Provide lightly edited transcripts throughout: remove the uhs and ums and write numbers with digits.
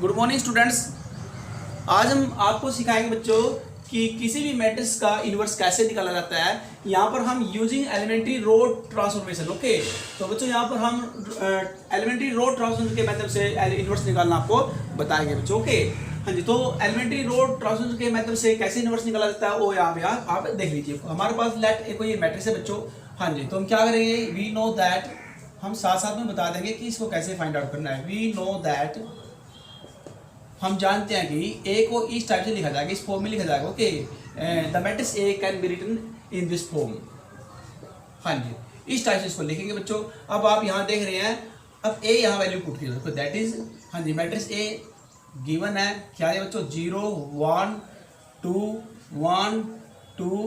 Good morning students. आज हम आपको सिखाएंगे बच्चों कि किसी भी मैट्रिक्स का इन्वर्स कैसे निकाला जाता है। यहाँ पर हम using elementary row transformation. Okay, तो बच्चों यहाँ पर हम एलिमेंट्री रो ट्रांसफॉर्मेशन के मेथड से इन्वर्स निकालना आपको बताएंगे बच्चों। ओके, हाँ जी, तो एलिमेंट्री रो ट्रांसफॉर्मेशन के मेथड से कैसे इन्वर्स निकाला जाता है वो यहाँ पे आप देख लीजिए। हमारे पास लेट एक ये मैट्रिक्स है बच्चों। हाँ जी, तो हम क्या करेंगे, वी नो दैट, हम साथ साथ में बता देंगे कि इसको कैसे फाइंड आउट करना है। वी नो दैट, हम जानते हैं कि ए को इस टाइप से लिखा जाएगा, इस फॉर्म में लिखा जाएगा। Okay, the matrix A can be written in this form. हाँ जी, इस टाइप से इसको लिखेंगे बच्चों। अब आप यहाँ देख रहे हैं, अब ए यहाँ वैल्यू पुट की जाए, दैट इज, हाँ जी, मैट्रिक्स ए गिवन है, क्या है बच्चों, 0 1 2 1 2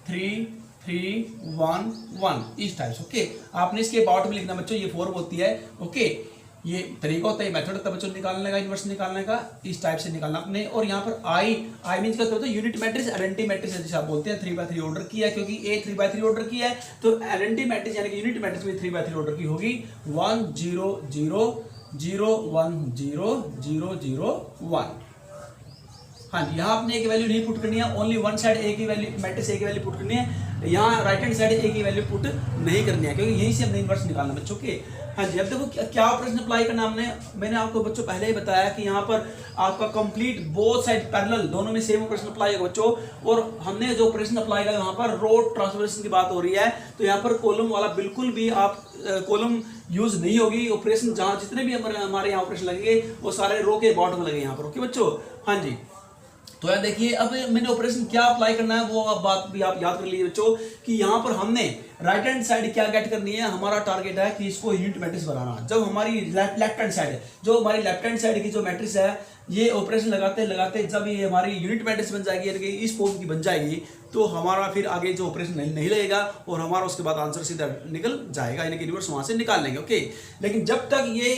3 3 1 1, इस टाइप से। ओके, आपने इसके अबाउट में लिखना बच्चों, ये फॉर्म होती है। ओके, ये तरीका होता है, मेथड होता है बच्चों निकालने का, इन्वर्स निकालने का, इस टाइप से निकालना अपने। और यहाँ पर आई मींस क्या होता है, यूनिट मैट्रिक्स, आइडेंटिटी मैट्रिक्स जैसे आप बोलते हैं, 3x3 ऑर्डर की है, क्योंकि ए 3x3 ऑर्डर की है, तो आइडेंटिटी मैट्रिक्स यानी कि यूनिट मैट्रिक्स भी 3x3 ऑर्डर की होगी। 1 0 0 0 1 0 0 0 1। हाँ जी, यहाँ आपने एक वैल्यू नहीं पुट करनी है, ओनली वन साइड ए की वैल्यू, मैट्रिक्स ए की वैल्यू पुट करनी है। यहाँ राइट हैंड साइड ए की वैल्यू पुट नहीं करनी है, क्योंकि यहीं से हमने इन्वर्स निकालना बच्चों के। हाँ जी, अब देखो क्या ऑपरेशन अप्लाई करना हमने, मैंने आपको बच्चों पहले ही बताया कि यहाँ पर आपका कंप्लीट बोथ साइड पैरेलल, दोनों में सेम ऑपरेशन अप्लाई होगा बच्चों। और हमने जो ऑपरेशन अप्लाई किया यहाँ पर रो ट्रांसफॉर्मेशन की बात हो रही है, तो यहाँ पर कॉलम वाला बिल्कुल भी आप कॉलम यूज नहीं होगी। ऑपरेशन जहाँ जितने भी हमारे यहाँ ऑपरेशन लगेंगे वो सारे रो के बॉटम में लगे यहाँ पर। ओके बच्चों, हाँ जी, तो यार देखिए, अब मैंने ऑपरेशन क्या अप्लाई करना है वो अब बात भी आप याद कर लीजिए बच्चों, कि यहाँ पर हमने राइट हैंड साइड क्या गेट करनी है, हमारा टारगेट है कि इसको यूनिट मैट्रिक्स बनाना। जब हमारी लेफ्ट हैंड साइड, जो हमारी लेफ्ट हैंड साइड की जो मैट्रिक्स है, ये ऑपरेशन लगाते लगाते जब ये हमारी यूनिट मैट्रिक्स बन जाएगी, यानी कि इस फॉर्म की बन जाएगी, तो हमारा फिर आगे जो ऑपरेशन नहीं लगेगा और हमारा उसके बाद आंसर सीधा निकल जाएगा, यानी कि इन्वर्स वहां से निकाल लेंगे। ओके, लेकिन जब तक ये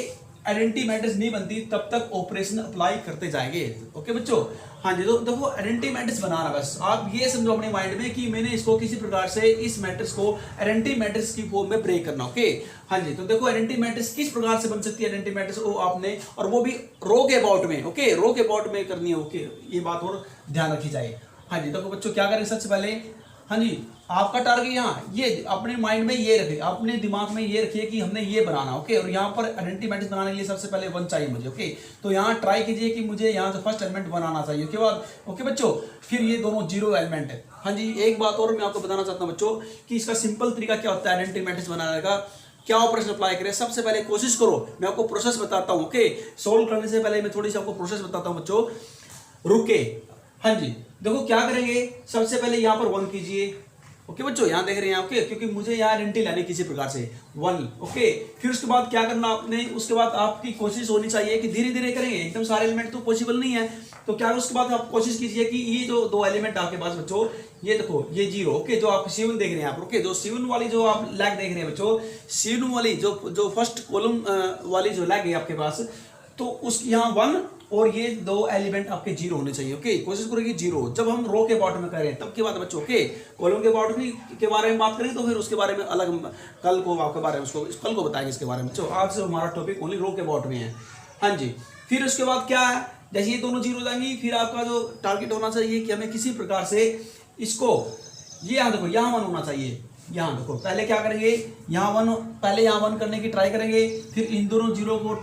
आइडेंटिटी मैट्रिक्स नहीं बनती तब तक ऑपरेशन अप्लाई करते जाएंगे। ओके बच्चों, हाँ जी, तो देखो आइडेंटिटी मैट्रिक्स बनाना, बस आप ये समझो अपने माइंड में कि मैंने इसको किसी प्रकार से इस मैट्रिक्स को आइडेंटिटी मैट्रिक्स की फॉर्म में ब्रेक करना। ओके, हाँ जी, तो देखो आइडेंटिटी मैट्रिक्स किस प्रकार से बन सकती है, आइडेंटिटी मैट्रिक्स वो आपने, और वो भी रो के अबाउट में। ओके, रो के अबाउट में करनी है। ओके, ये बात और ध्यान रखी जाए। हाँ जी, देखो बच्चों क्या करें सबसे पहले, हाँ जी, आपका टारगेट यहाँ ये अपने माइंड में ये रखे, अपने दिमाग में ये रखिए कि हमने ये बनाना। ओके, और यहाँ पर आइडेंटिटी मैट्रिक्स बनाने के लिए सबसे पहले 1 चाहिए मुझे। ओके, तो यहाँ ट्राई कीजिए कि मुझे यहाँ से फर्स्ट एलिमेंट 1 आना चाहिए। उसके बाद ओके बच्चों, फिर ये दोनों 0 एलिमेंट है। हाँ जी, एक बात और मैं आपको बताना चाहता हूँ बच्चों कि इसका सिंपल तरीका क्या होता है आइडेंटिटी मैट्रिक्स बनाने का, क्या ऑपरेशन अप्लाई करें। सबसे पहले कोशिश करो, मैं आपको प्रोसेस बताता हूँ। ओके, सोल्व करने से पहले मैं थोड़ी सी आपको प्रोसेस बताता हूँ बच्चों, रुके। हाँ जी, देखो क्या करेंगे, सबसे पहले यहाँ पर 1 कीजिए। ओके बच्चों, यहाँ देख रहे हैं ओके, क्योंकि मुझे यहाँ आइडेंटिटी लानी किसी प्रकार से 1। ओके, फिर उसके बाद क्या करना आपने, उसके बाद आपकी कोशिश होनी चाहिए कि धीरे धीरे करेंगे, एकदम सारे एलिमेंट तो पॉसिबल नहीं है, तो क्या उसके बाद आप कोशिश कीजिए कि ये जो 2 एलिमेंट आपके पास बच्चों, ये देखो ये 0। ओके, जो आप C1 देख रहे हैं आप, ओके, जो C1 वाली जो आप लैग देख रहे हैं बच्चों, C1 वाली जो फर्स्ट कॉलम वाली जो लैग है आपके पास, तो उसकी यहाँ 1 और ये 2 एलिमेंट आपके 0 होने चाहिए। ओके, कोशिश करेंगे 0। जब हम रो के बॉटम में करें तब के बाद बच्चों, ओके, कॉलम के बॉटम के बारे में बात करें तो फिर उसके बारे में अलग कल को आपके बारे में उसको कल को बताएंगे इसके बारे में। बच्चों आज से हमारा टॉपिक ओनली रो के बॉटम में है। हाँ जी, फिर उसके बाद क्या है, जैसे ये दोनों 0 हो जाएंगी, फिर आपका जो टारगेट होना चाहिए कि हमें किसी प्रकार से इसको, ये यहाँ देखो यहाँ 1 होना चाहिए। यहाँ देखो पहले क्या करेंगे, यहाँ 1, पहले यहाँ 1 करने की ट्राई करेंगे, फिर इन दोनों 0 को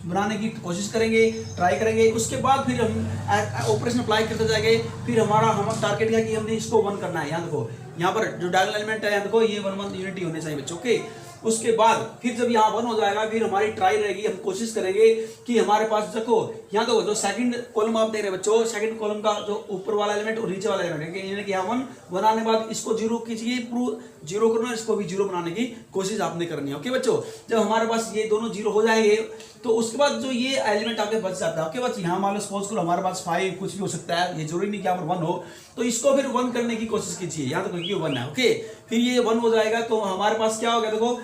बनाने की कोशिश करेंगे, ट्राई करेंगे। उसके बाद फिर हम ऑपरेशन अप्लाई करते जाएंगे। फिर हमारा टारगेट है कि हमने इसको 1 करना है। यहाँ देखो, यहाँ पर जो डायगोनल एलिमेंट है, यहाँ देखो ये 1 1 यूनिटी होने चाहिए बच्चों। ओके, उसके बाद फिर जब यहाँ 1 हो जाएगा, फिर हमारी ट्राई रहेगी, हम कोशिश करेंगे कि हमारे पास देखो, यहाँ देखो जो सेकंड कॉलम आप देख रहे हैं बच्चों, सेकंड कॉलम का जो ऊपर वाला एलिमेंट और नीचे वाला एलिमेंट है, यानी कि यहाँ 1 बनाने के बाद इसको 0 कीजिए, प्रूव 0 करना, इसको भी 0 बनाने की कोशिश आपने करनी है। ओके बच्चों, जब हमारे पास ये दोनों 0 हो जाएंगे, तो उसके बाद जो ये एलिमेंट आगे बच जाता है। ओके बच्चों, यहाँ मान लो सपोज करो हमारे पास 5 कुछ भी हो सकता है, ये जरूरी नहीं कि यहाँ पर 1 हो, तो इसको फिर 1 करने की कोशिश कीजिए। यहाँ तो ये 1 है। ओके, फिर ये 1 हो जाएगा, तो हमारे पास क्या हो गया देखो,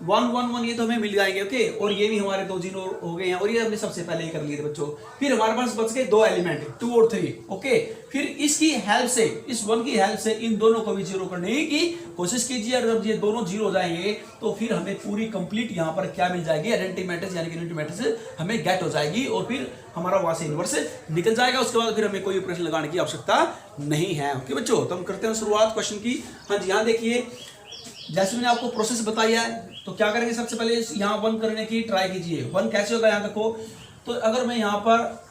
1 1 1 ये तो हमें मिल जाएंगे। ओके, और ये भी हमारे 2 जीरो हो गए हैं, और ये हमने सबसे पहले ही कर लिए थे बच्चों। फिर हमारे पास बच गए 2 एलिमेंट 2 और 3। ओके, फिर इसकी हेल्प से, इस 1 की हेल्प से इन दोनों को भी जीरो करने की कोशिश कीजिए। और जब ये दोनों जीरो हो जाएंगे तो फिर हमें पूरी कंप्लीट यहाँ पर क्या मिल जाएगी, आइडेंटिटी मैट्रिक्स यानी कि यूनिटी मैट्रिक्स हमें गेट हो जाएगी, और फिर हमारा वहां से इनवर्स निकल जाएगा। उसके बाद फिर हमें कोई ऑपरेशन लगाने की आवश्यकता नहीं है। ओके बच्चों, तो हम करते हैं शुरुआत क्वेश्चन की। हाँ जी, यहाँ देखिए जैसे मैंने आपको प्रोसेस बताया है, तो क्या करेंगे, सबसे पहले यहाँ 1 करने की ट्राई कीजिए। 1 कैसे होगा, यहाँ देखो, तो अगर मैं यहाँ पर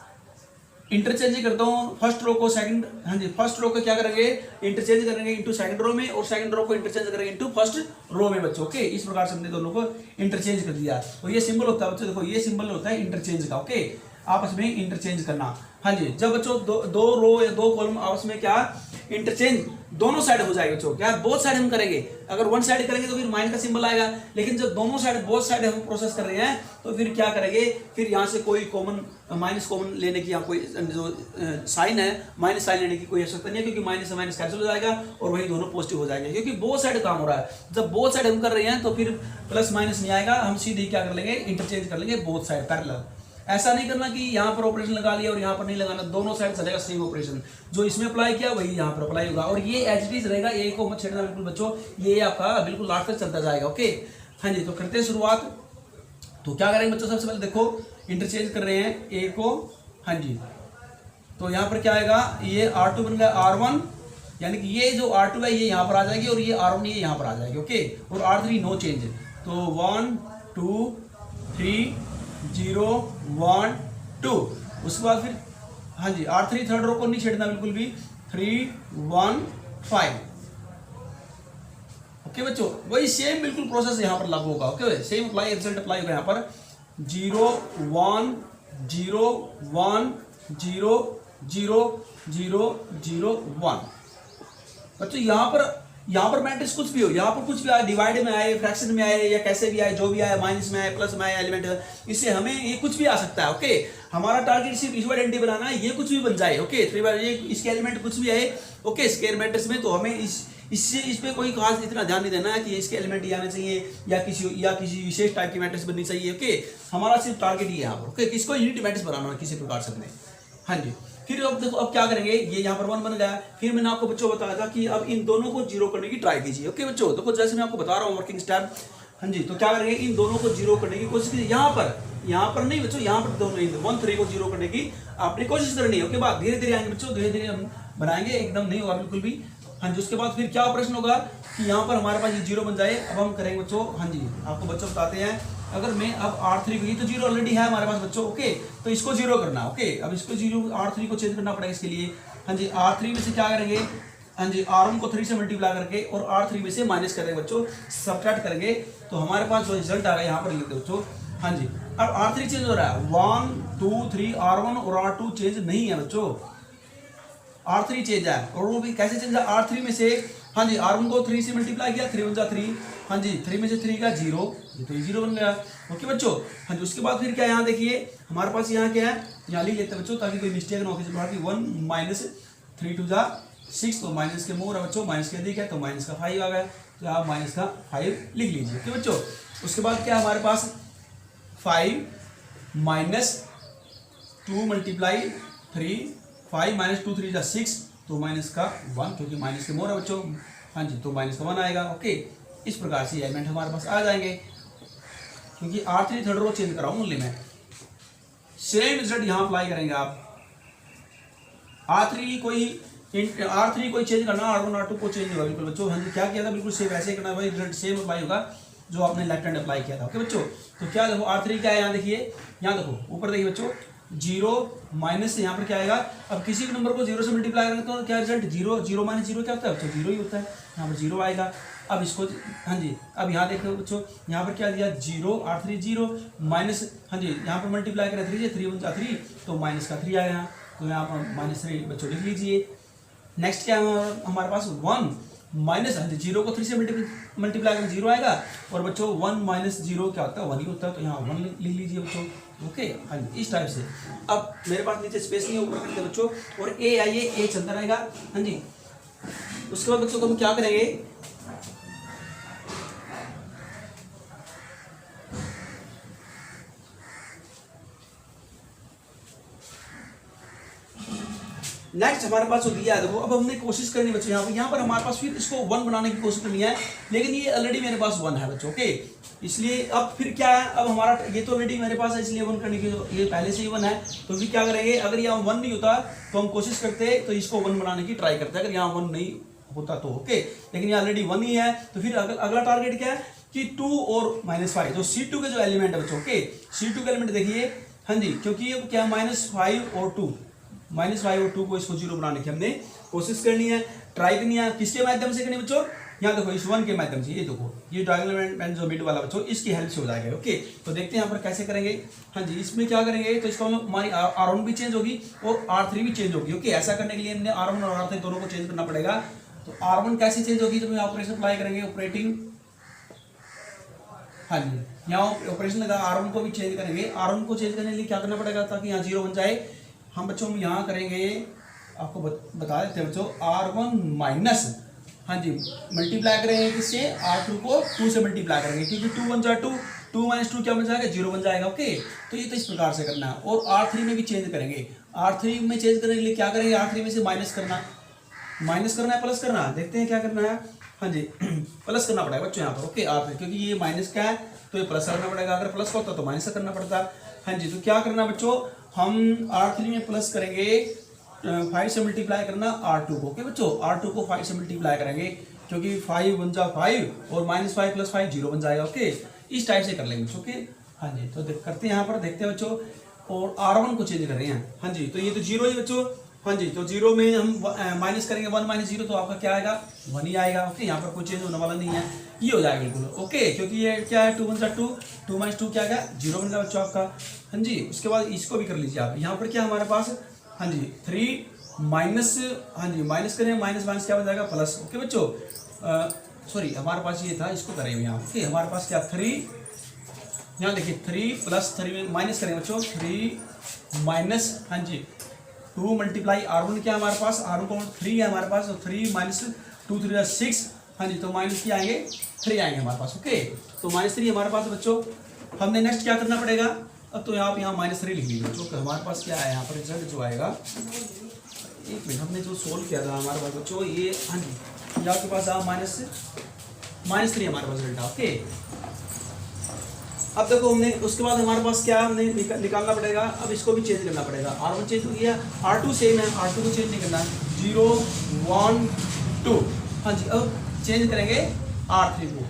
इंटरचेंज करता हूँ फर्स्ट रो को सेकंड, हाँ जी, फर्स्ट रो को क्या करेंगे, इंटरचेंज करेंगे इनटू सेकंड रो में, और सेकंड रो को इंटरचेंज करेंगे इनटू फर्स्ट रो में बच्चों। ओके, इस प्रकार से हमने दोनों को इंटरचेंज कर दिया। तो ये सिंबल होता है बच्चों, देखो ये सिंबल होता है इंटरचेंज का। ओके, आपस में इंटरचेंज करना। हाँ जी, जब बच्चों दो रो या 2 कॉलम आपस में क्या इंटरचेंज दोनों साइड हो जाएगा बच्चों, क्या बोथ साइड हम करेंगे। अगर वन साइड करेंगे तो फिर माइनस का सिंबल आएगा, लेकिन जब दोनों साइड बोथ साइड हम प्रोसेस कर रहे हैं तो फिर क्या करेंगे, फिर यहाँ से कोई कॉमन माइनस कॉमन लेने की, यहाँ कोई जो साइन है माइनस साइन लेने की कोई आवश्यकता नहीं है, क्योंकि माइनस से माइनस कैंसिल हो जाएगा और वही दोनों पॉजिटिव हो जाएंगे, क्योंकि बोथ साइड काम हो रहा है। जब बोथ साइड हम कर रहे हैं तो फिर प्लस माइनस नहीं आएगा, हम सीधे क्या कर लेंगे, इंटरचेंज कर लेंगे बोथ साइड पैरेलल। ऐसा नहीं करना कि यहाँ पर ऑपरेशन लगा लिया और यहाँ पर नहीं लगाना, दोनों साइड चलेगा सेम ऑपरेशन, जो इसमें अप्लाई किया वही यहाँ पर अप्लाई होगा, और ये एज इट इज रहेगा, ए को मत छेड़ना बिल्कुल बच्चों, ये आपका बिल्कुल लास्ट तक चलता जाएगा। ओके, हाँ जी, तो करते हैं शुरुआत। तो क्या करेंगे बच्चों, सबसे पहले देखो इंटरचेंज कर रहे हैं ए को, हाँ जी, तो यहाँ पर क्या आएगा, ये R2 बन गया R1, यानी कि ये जो R2 है ये यहाँ पर आ जाएगी, और ये R1 ये यहाँ पर आ जाएगी। ओके, और R3 नो चेंज, तो 1 2 3 0 1 2, उसके बाद फिर हाँ जी R3 थर्ड रो को नहीं छेड़ना बिल्कुल भी, 3 1 5। ओके बच्चों, वही सेम बिल्कुल प्रोसेस यहाँ पर लागू होगा। Okay, same apply, result apply होगा यहाँ पर 0 1 0 1 0 0 0 0 1। बच्चों यहाँ पर मैट्रिक्स कुछ भी हो, यहाँ पर कुछ भी आए, डिवाइड में आए, फ्रैक्शन में आए, या कैसे भी आए, जो भी आए, माइनस में आए, प्लस में आए, एलिमेंट, इससे हमें ये कुछ भी आ सकता है। ओके, हमारा टारगेट सिर्फ इस आइडेंटिटी बनाना है, ये कुछ भी बन जाए। ओके, 3 बार ये इसके एलिमेंट कुछ भी आए, ओके, स्क्वायर मैट्रिक्स में, तो हमें इससे इस पे कोई खास इतना ध्यान नहीं देना है कि इसके एलिमेंट ही आने चाहिए या किसी विशेष टाइप की मैट्रिक्स बननी चाहिए। ओके, हमारा सिर्फ टारगेट ही है यहाँ पर। ओके, किसको यूनिटी मैट्रिक्स बनाना है किसी प्रकार से अपने। हाँ जी, फिर अब देखो अब क्या करेंगे, ये यहाँ पर 1 बन गया। फिर मैंने आपको बच्चों बताया था कि अब इन दोनों को जीरो करने की ट्राई कीजिए। ओके बच्चों, देखो जैसे मैं आपको बता रहा हूँ वर्किंग स्टेप। हाँ जी, तो क्या करेंगे, इन दोनों को जीरो करने की कोशिश कीजिए। यहाँ पर नहीं बच्चों, यहाँ पर दोनों 1 3 को जीरो करने की आपने कोशिश करनी है। ओके, बाद धीरे धीरे आएंगे बच्चों, धीरे धीरे हम बनाएंगे, एकदम नहीं होगा बिल्कुल भी। हाँ जी, उसके बाद फिर क्या ऑपरेशन होगा कि यहाँ पर हमारे पास ये जीरो बन जाए। अब हम करेंगे बच्चों, हाँ जी, आपको बच्चों बताते हैं, अगर मैं अब R3 को, ये तो जीरो ऑलरेडी है हमारे पास बच्चों। ओके, तो इसको जीरो करना। ओके, अब इसको जीरो R3 को चेंज करना पड़ेगा इसके लिए। हाँ जी, R3 में से क्या करेंगे, हाँ जी, R1 को 3 से मल्टीप्लाई करके और R3 में से माइनस करेंगे बच्चों, सब्ट्रैक्ट करेंगे, तो हमारे पास जो रिजल्ट आ गया यहाँ पर लिखते बच्चों। हाँ जी, अब R3 चेंज हो रहा है, 1 2 3 R1 और R2 चेंज नहीं है बच्चों, R3 चेंज है। और वो भी कैसे चेंज है, R3 में से, हाँ जी, R1 को 3 से मल्टीप्लाई किया, 3 1 3, हाँ जी, 3 में से 3 का 0, ये तो 0 बन गया। ओके बच्चों, हाँ जी, उसके बाद फिर क्या यहाँ देखिए हमारे पास यहाँ क्या है, यहाँ लिख लेते हैं बच्चों ताकि कोई मिस्टेक ना हो किसी प्रकार की। 1 माइनस 3 2 6, तो माइनस के मोर है बच्चों, माइनस के अधिक है तो माइनस का 5 आ गया, तो आप माइनस का 5 लिख लीजिए। ओके बच्चों, उसके बाद क्या हमारे पास 5 माइनस 2 मल्टीप्लाई 3, 5 माइनस 2 3 6, तो माइनस का 1, क्योंकि माइनस के मोर है बच्चों। हाँ जी, तो माइनस का 1 आएगा। ओके, इस प्रकार से एलिमेंट हमारे पास आ जाएंगे, क्योंकि R3 थर्ड रो चेंज कराऊँ ओनली में, सेम रिजल्ट यहाँ अप्लाई करेंगे आप। R3 कोई चेंज करना, R1 R2 को चेंज होगा बिल्कुल बच्चों। हाँ जी, क्या किया था बिल्कुल सेम वैसे करना, भाई रिजल्ट सेम अप्लाई होगा जो आपने लेफ्ट हैंड अप्लाई किया था। ओके बच्चों, तो क्या देखो R3 क्या है, यहाँ देखिए, यहाँ देखो ऊपर देखिए बच्चों, 0 माइनस से यहाँ पर क्या आएगा, अब किसी भी नंबर को 0 से मल्टीप्लाई करेंगे तो क्या रिजल्ट 0, 0 माइनस 0 क्या होता है बच्चों, 0 ही होता है, यहाँ पर 0 आएगा। अब इसको, हाँ जी, अब यहाँ देखो बच्चों, यहाँ पर क्या दिया 0, R3 0 माइनस, हाँ जी, यहाँ पर मल्टीप्लाई करें 3 से, 3 1 3, तो माइनस का 3 आएगा, तो यहाँ पर -3 बच्चों लिख लीजिए। नेक्स्ट क्या है हमारे पास 1 माइनस, हाँ जी, 0 को 3 से मल्टीप्लाई करें 0 आएगा, और बच्चों 1 माइनस 0 क्या होता है, 1 ही होता है, तो यहाँ 1 लिख लीजिए बच्चों। ओके, हाँ जी, इस टाइप से। अब मेरे पास नीचे स्पेस नहीं है, ऊपर करते बच्चों, और ए आइए, ए चलता रहेगा। हाँ जी, उसके बाद बच्चों को हम क्या करेंगे, नेक्स्ट हमारे पास जो दिया है देखो, अब हमने कोशिश करनी है बच्चों यहाँ पर हमारे पास फिर इसको 1 बनाने की कोशिश करनी है, लेकिन ये ऑलरेडी मेरे पास 1 है बच्चों, ओके। इसलिए अब फिर क्या है, अब हमारा ये तो ऑलरेडी मेरे पास है, इसलिए 1 करने की ये पहले से ही 1 है, तो फिर क्या करेंगे, अगर यहाँ 1 नहीं होता तो हम कोशिश करते तो इसको 1 बनाने की ट्राई करते, अगर यहाँ 1 नहीं होता तो, ओके। लेकिन यहाँ ऑलरेडी 1 ही है, तो फिर अगला टारगेट क्या है कि 2 और -5 जो C2 के जो एलिमेंट है बच्चों, ओके, C2 के एलिमेंट देखिए, हाँ जी, क्योंकि ये क्या -5 और 2 को इसको 0 बनाने की हमने कोशिश करनी है, ट्राई करनी है। किसके माध्यम से करनी है बच्चों, यहाँ देखो इस 1 के माध्यम से, ये देखो ये डायगोनल एलिमेंट जो मिड वाला बच्चों, इसकी हेल्प से हो जाएगा, ओके। तो देखते हैं यहाँ पर कैसे करेंगे। हाँ जी, इसमें क्या करेंगे, तो इसका हमारी R1 भी चेंज होगी और R3 भी चेंज होगी, ओके। ऐसा करने के लिए हमने R1 और R3 दोनों को चेंज करना पड़ेगा। तो R1 कैसे चेंज होगी, जब ऑपरेशन अप्लाई करेंगे, ऑपरेटिंग, हाँ जी, यहाँ ऑपरेशन लगा, R1 को भी चेंज करेंगे। R1 को चेंज करने के लिए क्या करना पड़ेगा ताकि यहाँ 0 बन जाए, हम बच्चों हम यहाँ करेंगे, आपको बता देते हैं बच्चों, R1 माइनस, हाँ जी, मल्टीप्लाई करेंगे किससे, R2 को 2 से मल्टीप्लाई करेंगे, क्योंकि 2 बन जाए 2, 2 - 2 क्या बन जाएगा, 0 बन जाएगा, ओके। तो ये तो इस प्रकार से करना है। और R3 में भी चेंज करेंगे, R3 में चेंज करने के लिए क्या करेंगे, R3 में से माइनस करना है, प्लस करना, देखते हैं क्या करना है, हाँ जी, प्लस करना पड़ेगा बच्चों यहाँ पर, ओके। R3 क्योंकि ये माइनस का है तो ये प्लस करना पड़ेगा, अगर प्लस होता तो माइनस करना पड़ता, हाँ जी। तो क्या करना बच्चों, हम R3 में प्लस करेंगे, 5 से मल्टीप्लाई करना R2 को, ओके बच्चों, R2 को 5 से मल्टीप्लाई करेंगे, क्योंकि 5 बन जा 5 और -5 + 5 0 बन जाएगा, ओके। इस टाइप से कर लेंगे बच्चों, ओके। हाँ जी, तो करते हैं यहाँ पर, देखते हैं बच्चों, और R1 को चेंज कर रहे हैं, हाँ जी। तो ये तो 0 ही बच्चों, हाँ जी, तो 0 में हम माइनस करेंगे 1 - 0, तो आपका क्या आएगा, 1 ही आएगा, ओके। यहाँ पर कोई चेंज होने वाला नहीं है, ये हो जाएगा बिल्कुल, ओके। क्योंकि ये क्या है, 2 × 2, 2 - 2 क्या आएगा, 0 बन जाएगा बच्चों आपका, हाँ जी। उसके बाद इसको भी कर लीजिए आप, यहाँ पर क्या हमारे पास, हाँ जी, 3 माइनस, हाँ जी, माइनस करें, माइनस क्या बन जाएगा, प्लस, ओके बच्चों। सॉरी, हमारे पास ये था, इसको करेंगे यहाँ, ओके। हमारे पास क्या 3, यहाँ देखिए 3 + 3 में माइनस करेंगे बच्चों, 3 माइनस, हाँ जी, 2 मल्टीप्लाई R1 क्या हमारे पास, R1 को 3 है हमारे पास, तो 3 - 2 3 = 6, हाँ जी। तो माइनस क्या आएंगे, 3 आएंगे हमारे पास, ओके। तो -3 हमारे पास बच्चों। हमने नेक्स्ट क्या करना पड़ेगा, अब तो आप यहाँ -3 लिख लीजिए बच्चों। हमारे पास क्या है यहाँ पर रिजल्ट जो आएगा, एक मिनट, हमने जो सोल्व किया था हमारे पास बच्चों, ये, हाँ जी, आपके पास आ -3 हमारे पास रिजल्ट, ओके। अब देखो हमने उसके बाद हमारे पास क्या हमने निकालना पड़ेगा, अब इसको भी चेंज करना पड़ेगा। R1 चेंज हो गया, R2 सेम है, R2 को चेंज नहीं करना, 0 1 2, हाँ जी। अब चेंज करेंगे R3 को,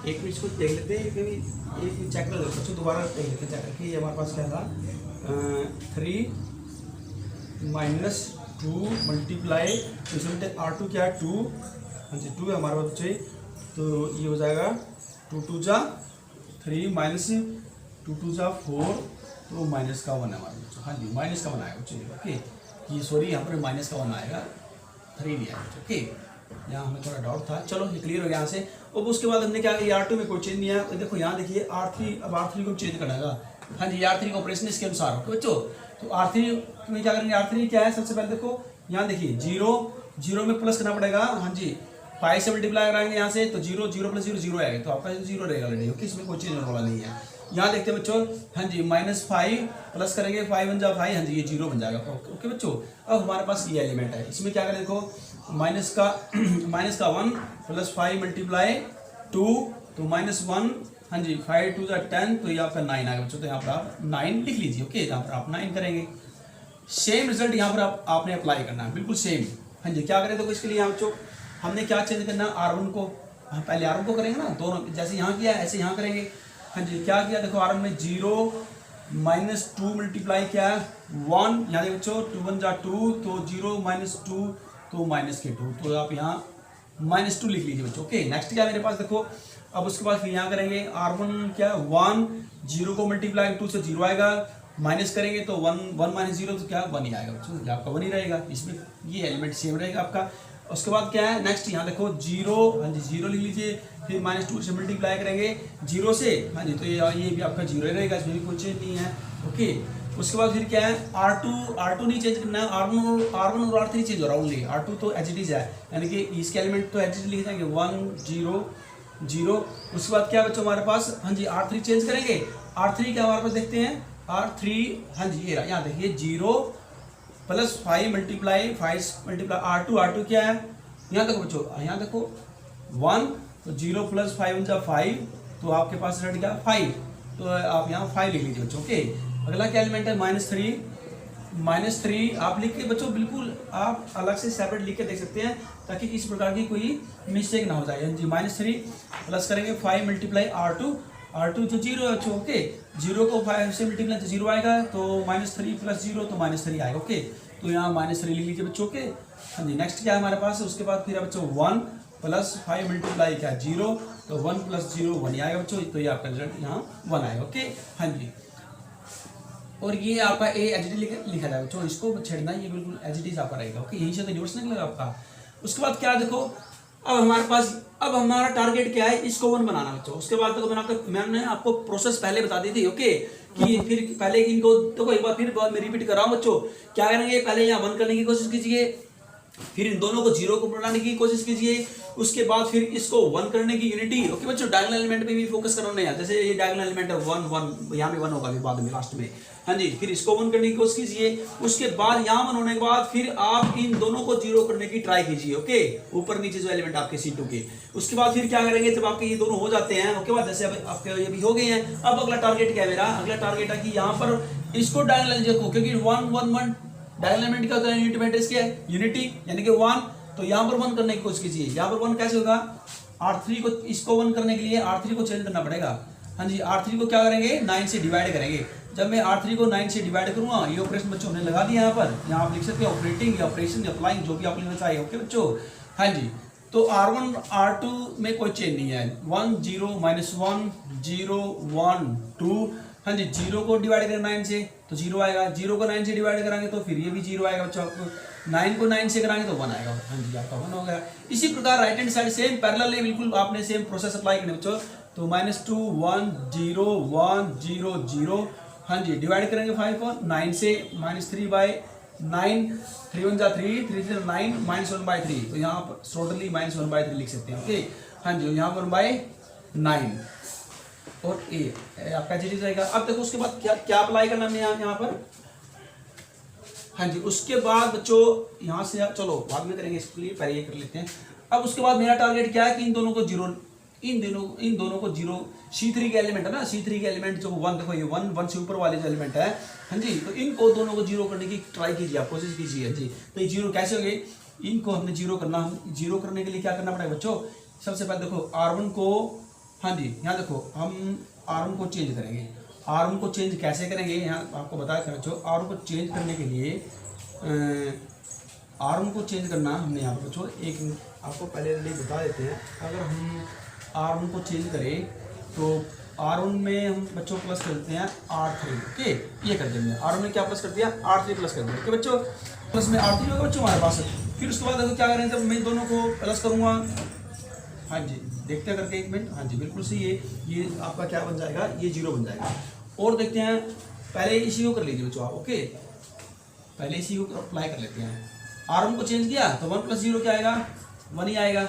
एक मिनट इसको देख लेते हैं, एक मिनट चेक कर लेते हैं, दोबारा देख लेते हैं, चेक करके। ये हमारे पास क्या था, 3 - 2 मल्टीप्लाई, इसमें R2 क्या है, 2, हाँ जी, 2 है हमारे पास बच्चे, तो ये हो जाएगा 2 - 2 = 3 - 2 - 2 = 4, तो माइनस का 1 है हमारे बच्चों, हाँ जी, माइनस का 1 आएगा बच्चों, ओके। ये सॉरी, यहाँ पर माइनस का 1 आएगा, 3 नहीं आएगा, ओके। यहाँ हमें थोड़ा डाउट था, चलो ये क्लियर हो गया यहाँ से। अब उसके बाद हमने क्या किया, R2 में कोई चेंज नहीं है, देखो यहाँ देखिए R3, अब R3 को चेंज करना है, हाँ जी, R3 का ऑपरेशन इसके अनुसार हो बच्चों। तो R3 में क्या करेंगे, R3 क्या है, सबसे पहले देखो यहाँ देखिए 0 में प्लस करना पड़ेगा, हाँ जी, 5 से मल्टीप्लाई कराएंगे यहाँ से, तो 0 + 0 0 आएगा, तो आपका 0 रहेगा ऑलरेडी, ओके। इसमें कोई चेंज होने वाला नहीं है। यहाँ देखते हैं बच्चों, हाँ जी, -5 प्लस करेंगे, 5 बन जा 5, हाँ जी, ये 0 बन जाएगा, ओके बच्चों। अब हमारे पास ये एलिमेंट है, इसमें क्या करें, देखो माइनस का 1 + 5 × 2, तो -1, हाँ जी, 5 × 2 = 10, तो ये आपका 9 आएगा बच्चों। तो यहाँ पर आप 9 लिख लीजिए, ओके। यहाँ पर आप 9 करेंगे, सेम रिजल्ट यहाँ पर आपने अप्लाई करना है, बिल्कुल सेम, हाँ जी। क्या करें, देखो इसके लिए यहाँ बच्चों हमने क्या चेंज करना है, R1 को, हाँ पहले R1 को करेंगे ना, दोनों जैसे यहाँ किया ऐसे यहाँ करेंगे, हाँ जी। क्या किया, देखो R1 में 0 - 2 मल्टीप्लाई क्या है 1, यहाँ देखो बच्चों 2 × 1 = 2, तो 0 - 2, तो -2, तो आप यहाँ -2 लिख लीजिए बच्चों, ओके। नेक्स्ट क्या मेरे पास देखो, अब उसके बाद फिर यहाँ करेंगे R1 क्या 1, 0 को मल्टीप्लाई 2 से 0 आएगा, माइनस करेंगे तो 1 - 0, तो क्या 1 ही आएगा बच्चों, आपका 1 ही रहेगा, इसमें ये एलिमेंट सेम रहेगा आपका। उसके बाद क्या है नेक्स्ट, यहाँ देखो 0, हाँ जी, 0 लिख लीजिए, फिर -2 से मल्टीप्लाई करेंगे 0 से, हाँ जी, तो ये भी आपका 0 रहेगा, इसमें भी कोई चेंज नहीं है, ओके। उसके बाद फिर क्या है, R2 नहीं चेंज करना है, R1 और R3 चेंज हो रहा है ओनली, R2 तो एज इट इज है, यानी कि इसके एलिमेंट तो एज इट इज लिख जाएंगे 1 0 0। उसके बाद क्या बच्चों हमारे पास, हाँ जी, R3 चेंज करेंगे, R3 क्या हमारे पास देखते हैं, R3, हाँ जी, ये यहाँ देखिए 0 प्लस 5 मल्टीप्लाई R2 क्या है, यहाँ देखो बच्चों, यहाँ देखो 1, तो 0 प्लस 5 × 5, तो आपके पास रेड क्या 5, तो आप यहाँ 5 लिख लीजिए बच्चों। ओके, अगला क्या एलिमेंट है -3 आप लिख के बच्चों बिल्कुल आप अलग से सेपरेट लिख के देख सकते हैं, ताकि इस प्रकार की कोई मिस्टेक ना हो जाए जी। -3 प्लस करेंगे 5 मल्टीप्लाई R2 जो 0 है बच्चों। ओके, 0 को 5 से मल्टीप्लाई तो 0 आएगा, तो -3 प्लस 0 तो -3 आएगा। ओके, तो यहाँ -3 लिख लीजिए बच्चों के। हाँ जी, नेक्स्ट क्या है हमारे पास, उसके बाद फिर बच्चों 1 प्लस 5 मल्टीप्लाई क्या 0, तो 1 प्लस 0 1 आएगा बच्चों, तो ये आपका रिजल्ट यहाँ 1 आएगा। ओके, हाँ जी, और ये आपका AHD लिखा जाएगा बच्चों, इसको छेड़ना, ये बिल्कुल एच आपका रहेगा। ओके, यहीं से तो यूनिवर्स निकलेगा आपका। उसके बाद क्या देखो, अब हमारा टारगेट क्या है, इसको 1 बनाना बच्चों। उसके बाद देखो मैंने आपको प्रोसेस पहले बता दी थी। ओके, कि फिर पहले इनको देखो एक बार फिर मैं रिपीट कर रहा हूँ बच्चों, क्या करेंगे, पहले यहाँ 1 करने की कोशिश कीजिए, फिर इन दोनों को 0 को बनाने की कोशिश कीजिए, उसके बाद फिर इसको 1 करने की यूनिटी। ओके बच्चों, डायगोनल एलिमेंट पे भी फोकस करना है, जैसे ये डायगोनल एलिमेंट है 1 1, यहाँ पे 1 होगा फिर बाद में लास्ट में। हाँ जी, फिर इसको 1 करने की कोशिश कीजिए, उसके बाद यहाँ 1 होने के बाद फिर आप इन दोनों को 0 करने की ट्राई कीजिए। ओके, ऊपर नीचे जो एलिमेंट आपके C2 के, उसके बाद फिर क्या करेंगे, जब आपके ये दोनों हो जाते हैं, उसके बाद जैसे अब आपके ये भी हो गए हैं, अब अगला टारगेट क्या है मेरा, अगला टारगेट है कि यहाँ पर इसको डायगोनल देखो, क्योंकि 1 1 1 डायगोनल एलिमेंट का होता है, यूनिटी मैट्रिक्स क्या है, यूनिटी यानी कि 1, तो यहाँ पर 1 करने की कोशिश कीजिए। यहाँ पर 1 कैसे होगा, R3 को, इसको 1 करने के लिए R3 को चेंज करना पड़ेगा। हाँ जी, R3 को क्या करेंगे, 9 से डिवाइड करेंगे। जब मैं R3 को 9 से डिवाइड करूंगा, ये ऑपरेशन बच्चों ने लगा दिया यहाँ पर, यहाँ आप लिख सकते हैं ऑपरेटिंग या ऑपरेशन या अप्लाइंग, जो भी आप लिखना चाहिए। ओके बच्चों, हाँ जी, तो R1 R2 में कोई चेंज नहीं है, 1 0 -1 0 1 2। हाँ जी, 0 को डिवाइड करें 9 से तो 0 आएगा, 0 को 9 से डिवाइड करेंगे तो फिर ये भी 0 आएगा बच्चों आपको, 9 को 9 से कराएंगे तो 1 आएगा। हाँ जी, आपका 1 हो गया। इसी प्रकार right hand side same parallel है, बिल्कुल आपने सेम प्रोसेस अप्लाई करना बच्चों। तो -2 1 0 1 0 0। हाँ जी, डिवाइड करेंगे 5 को 9 से, -3/9, 3 1 जा 3 3 3 9 -1/3, तो यहाँ पर टोटली -1/3 लिख सकते हैं। ओके, हाँ जी, यहाँ पर 1/9 और ए आपका एच रहेगा। अब देखो उसके बाद क्या क्या अप्लाई करना है यहाँ पर। हाँ जी, उसके बाद बच्चों यहाँ से चलो बाद में करेंगे, इसके लिए पहले ये कर लेते हैं। अब उसके बाद मेरा टारगेट क्या है कि इन दोनों को 0 C3 के एलिमेंट है ना, C3 के एलिमेंट जो 1 देखो, ये 1 से ऊपर वाले जो एलिमेंट है, हाँ जी, तो इनको दोनों को 0 करने की ट्राई कीजिए, आप कोशिश कीजिए जी। तो ये 0 कैसे हो गए, इनको हमने 0 करना, हम 0 करने के लिए क्या करना पड़ेगा बच्चों, सबसे पहले देखो R1 को, हाँ जी, यहाँ देखो हम R1 को चेंज करेंगे। R1 को चेंज कैसे करेंगे, यहाँ आपको बताया था बच्चों। R1 को चेंज करने के लिए R1 को चेंज करना हमने यहाँ पर बच्चों, एक आपको पहले बता देते हैं। अगर हम R1 को चेंज करें तो R1 में हम बच्चों प्लस कर देते हैं R3। ओके, ये कर देंगे, R1 में क्या प्लस कर दिया, R3 प्लस कर दिया। ओके बच्चों, प्लस में R3 होगा बच्चों हमारे पास। फिर उसके बाद देखो क्या करेंगे, जब मैं दोनों को प्लस करूँगा, हाँ जी, देखते हैं करके एक मिनट। हाँ जी, बिल्कुल सही है, ये आपका क्या बन जाएगा, ये 0 बन जाएगा। और देखते हैं, पहले इसी को कर लीजिए बच्चों आप। ओके, पहले इसी को अप्लाई कर लेते हैं। R1 को चेंज किया तो 1 + 0 क्या आएगा, 1 ही आएगा।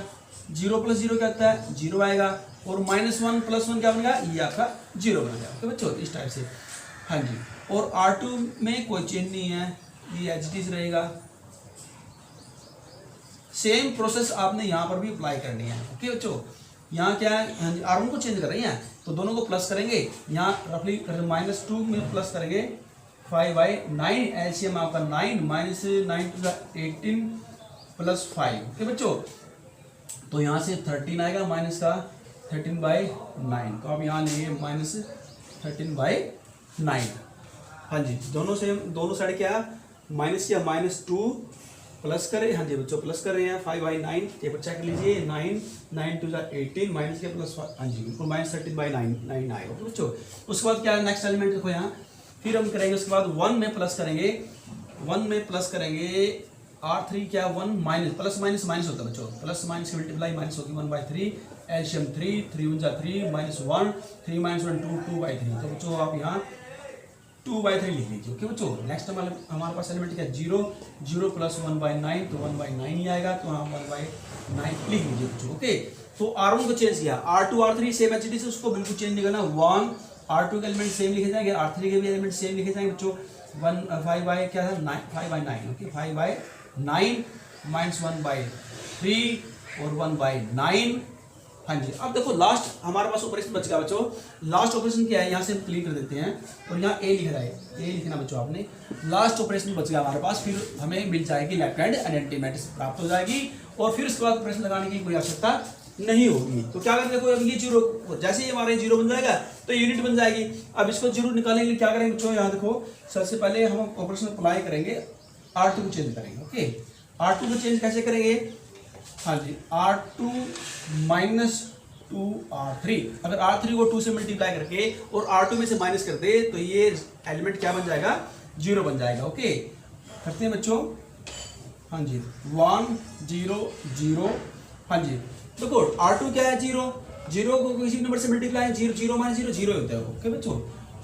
0 + 0 क्या होता है, 0 आएगा। और -1 + 1 क्या बनेगा, ये आपका 0 बन गया। तो बच्चों इस टाइप से। हाँ जी, और R2 में कोई चेंज नहीं है, ये एज इट इज रहेगा। सेम प्रोसेस आपने यहाँ पर भी अप्लाई करनी है। ओके बच्चों, यहाँ क्या है, हाँ जी, R1 को चेंज कर रही हैं तो दोनों को प्लस करेंगे। यहाँ रफली -2 में प्लस करेंगे 5/9, एलसीएम आपका 9 -9 × 18 + 5। ओके बच्चों, तो यहाँ से 13 आएगा माइनस का 13/9, तो आप यहाँ लेंगे -13/9। हाँ जी, दोनों साइड क्या माइनस या -2 प्लस करें। हाँ जी बच्चों, प्लस कर रहे हैं 5/9, ये बच्चा कर लीजिए। 9 9 × 18 माइनस के प्लस 5, हाँ जी बिल्कुल -13/9 आएगा। तो बच्चों उसके बाद क्या है, नेक्स्ट एलिमेंट देखो यहाँ, फिर हम करेंगे उसके बाद 1 में प्लस करेंगे। 1 में प्लस करेंगे R3 क्या 1 माइनस प्लस माइनस माइनस होता है बच्चों, प्लस माइनस की मल्टीप्लाई माइनस होगी 1/3, एलसीएम 3 3 × 3 -1 3 - 1 2 2/3। तो बच्चों आप यहाँ 2/3 लिख लीजिए। ओके बच्चों, नेक्स्ट हमारे पास एलिमेंट क्या 0 0 + 1/9, तो 1/9 ही आएगा, तो यहाँ 1/9 लिख लीजिए बच्चों। ओके, तो R1 को चेंज किया, R2 R3 same H D से, उसको बिल्कुल चेंज नहीं करना। 1 R2 के एलिमेंट सेम लिखे जाएंगे, R3 के भी एलिमेंट सेम लिखे जाएंगे बच्चों। 5 क्या था 9, 5/9 ओके, 5/9 माइनस 1/3 और 1/9। हाँ जी, अब देखो लास्ट हमारे पास ऑपरेशन बच गया बच्चों। लास्ट ऑपरेशन क्या है, यहाँ से हम क्लियर कर देते हैं और यहाँ ए लिख रहा है, ए लिखना बच्चों आपने। लास्ट ऑपरेशन बच गया हमारे पास, फिर हमें मिल जाएगी लेफ्ट हैंड आइडेंटिटी मैट्रिक्स प्राप्त हो जाएगी और फिर उसके बाद ऑपरेशन लगाने की कोई आवश्यकता नहीं होगी। तो क्या करेंगे, देखो अब ये जीरो, जैसे ही हमारे जीरो बन जाएगा तो यूनिट बन जाएगी। अब इसको जीरो निकालने के लिए क्या करेंगे बच्चों, यहाँ देखो सबसे पहले हम ऑपरेशन अप्लाई करेंगे, R2 को चेंज करेंगे। ओके, R2 को चेंज कैसे करेंगे, हाँ जी, R2 माइनस 2R3। अगर R3 को 2 से मल्टीप्लाई करके और R2 में से माइनस कर दे तो ये एलिमेंट क्या बन जाएगा, जीरो बन जाएगा। ओके, करते हैं बच्चों, हाँ जी, 1 0 0। हाँ जी, देखो R2 क्या है, जीरो, जीरो को किसी नंबर से multiply, zero zero minus zero zero होता है। ओके बच्चों,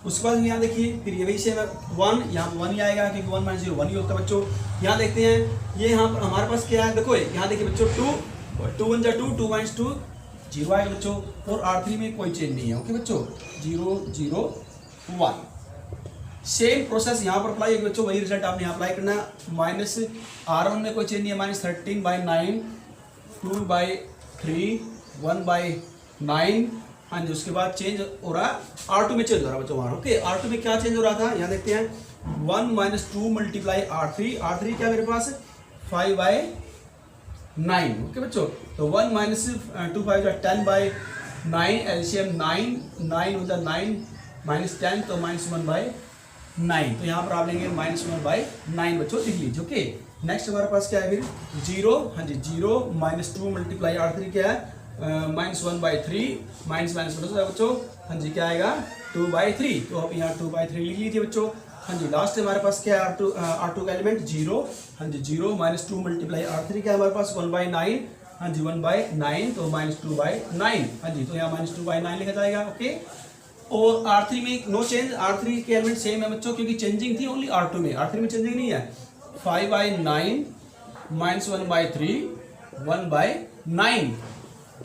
उसके बाद यहाँ देखिए फिर ये वही से 1, यहाँ 1 ही आएगा क्योंकि 1 माइनस जीरो 1 ही होता है बच्चों। यहाँ देखते हैं ये यहाँ पर हमारे पास क्या है, देखो यहाँ देखिए बच्चों 2 1 जा 2, 2 माइनस 2 जीरो आएगा बच्चों। और R3 में कोई चेंज नहीं है। ओके बच्चों, 0 0 1। सेम प्रोसेस यहाँ पर अप्लाई होगी बच्चों, वही रिजल्ट आपने यहाँ अप्लाई करना है। माइनस R1 में कोई चेंज नहीं है, माइनस 13/9, 2/3, 1/9। हाँ जी, उसके बाद चेंज हो रहा है R2 में, चेंज हो रहा है बच्चों वहाँ। ओके, R2 में क्या चेंज हो रहा था, यहाँ देखते हैं 1 माइनस 2 मल्टीप्लाई R3 क्या मेरे पास 5/9। ओके बच्चों, तो 1 माइनस 2 5 10/9, एलसीएम 9, 9 होता है 9 माइनस 10 तो माइनस 1/9। तो यहाँ पर आप लेंगे माइनस 1/9 बच्चों, लिख लीजिए। ओके, नेक्स्ट हमारे पास क्या है फिर 0, हाँ जी, 0 माइनस 2 मल्टीप्लाई R3 क्या है माइनस 1/3, माइनस माइनस बच्चों, हाँ जी, क्या आएगा 2/3। तो आप यहाँ 2/3 लिख लीजिए बच्चों। हाँ जी, लास्ट हमारे पास क्या है R2 का एलिमेंट 0, हाँ जी, 0 माइनस 2 मल्टीप्लाई R3 क्या है हमारे पास 1/9, हाँ जी, 1/9 तो माइनस 2/9। हाँ जी, तो यहाँ माइनस 2/9 लिखा जाएगा। ओके, और R3 में नो चेंज, R3 के एलिमेंट सेम है बच्चों क्योंकि चेंजिंग थी ओनली R2 में, R3 में चेंजिंग नहीं है। 5/9 माइनस 1/3, 1/9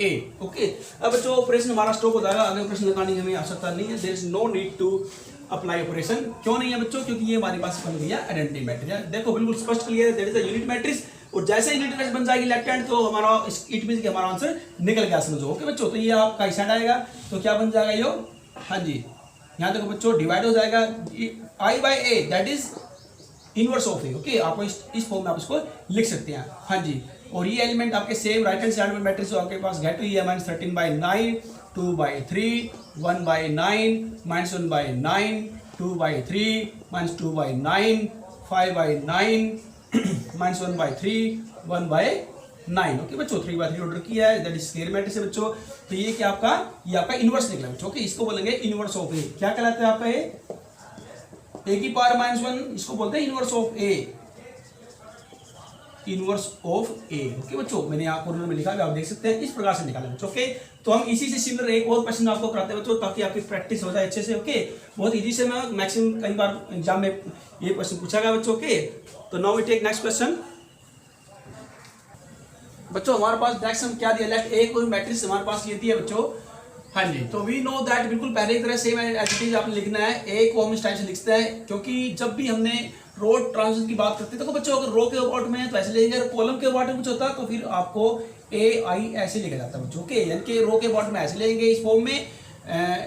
A। ओके, अब बच्चों ऑपरेशन हमारा स्टॉप हो जाएगा, आगे ऑपरेशन लगाने की हमें आवश्यकता नहीं है। There is no need to apply operation. क्यों नहीं है बच्चों, क्योंकि ये हमारे पास बन गया आइडेंटिटी मैट्रिक्स। देखो बिल्कुल स्पष्ट क्लियर है, there is a unit matrix और जैसे यूनिट मैट्रिक्स बन जाएगी लेफ्ट हैंड तो हमारा इट मींस कि हमारा आंसर निकल गया समझो। ओके बच्चों, तो ये आपका इस हैंड आएगा तो क्या बन जाएगा यो, हाँ जी, यहाँ देखो बच्चों डिवाइड हो जाएगा I/A that is inverse of A. Okay, आपको इस फॉर्म में आप इसको लिख सकते हैं। हाँ जी, और ये एलिमेंट आपके सेम राइट हैंड साइड में मैट्रिक्स आपके पास गेट हुई है minus 13/9, 2/3, 1/9, minus 1/9, 2/3, minus 2/9, 5/9, minus 1/3, 1/9। Okay बच्चों, 3/3 ऑर्डर किया है, दैट इज स्क्वायर मैट्रिक्स है बच्चों। तो ये क्या आपका, ये आपका इनवर्स निकला बच्चों। ओके, इसको बोलेंगे इनवर्स ऑफ ए। क्या कहलाता है आपका ए की पावर -1, इसको बोलते हैं inverse of A, inverse of A. Okay बच्चों, मैंने यहाँ कॉर्नर में लिखा है, आप देख सकते हैं, इस प्रकार से निकाला बच्चों। ओके, तो हम इसी से सिमिलर एक और क्वेश्चन आपको कराते हैं बच्चों ताकि आपकी प्रैक्टिस हो जाए अच्छे से। ओके, बहुत इजी से, मैं मैक्सिमम कई बार एग्जाम में ये क्वेश्चन पूछा गया बच्चों। ओके, तो now we take next question. बच्चों हमारे पास नेक्स्ट हम क्या दिया, लेफ्ट एक और मैट्रिक्स हमारे पास ये दिया बच्चों। हाँ जी, तो वी नो दैट, बिल्कुल पहले की तरह सेम एज आपने लिखना है। ए को हम इस टाइप से लिखते हैं क्योंकि जब भी हमने रो ट्रांजिशन की बात करते हैं तो बच्चों अगर रो के अबाउट में तो ऐसे लेंगे, अगर कॉलम के अबाउट में कुछ होता है तो फिर आपको AI ऐसे लिखा जाता है बच्चों। ओके, यानी कि रो के अबाउट में ऐसे लेंगे इस फॉर्म में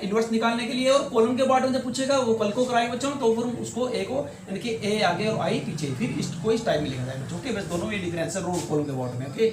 इनवर्स निकालने के लिए, और कॉलम के अबाउट में जब पूछेगा वो कल को कराएंगे बच्चों तो फिर उसको ए को यानी कि ए आगे और I पीछे, फिर इसको इस टाइप में लिखा जाएगा बच्चों। ओके, बस दोनों में डिफरेंस है रो कॉलम के अबाउट में। ओके,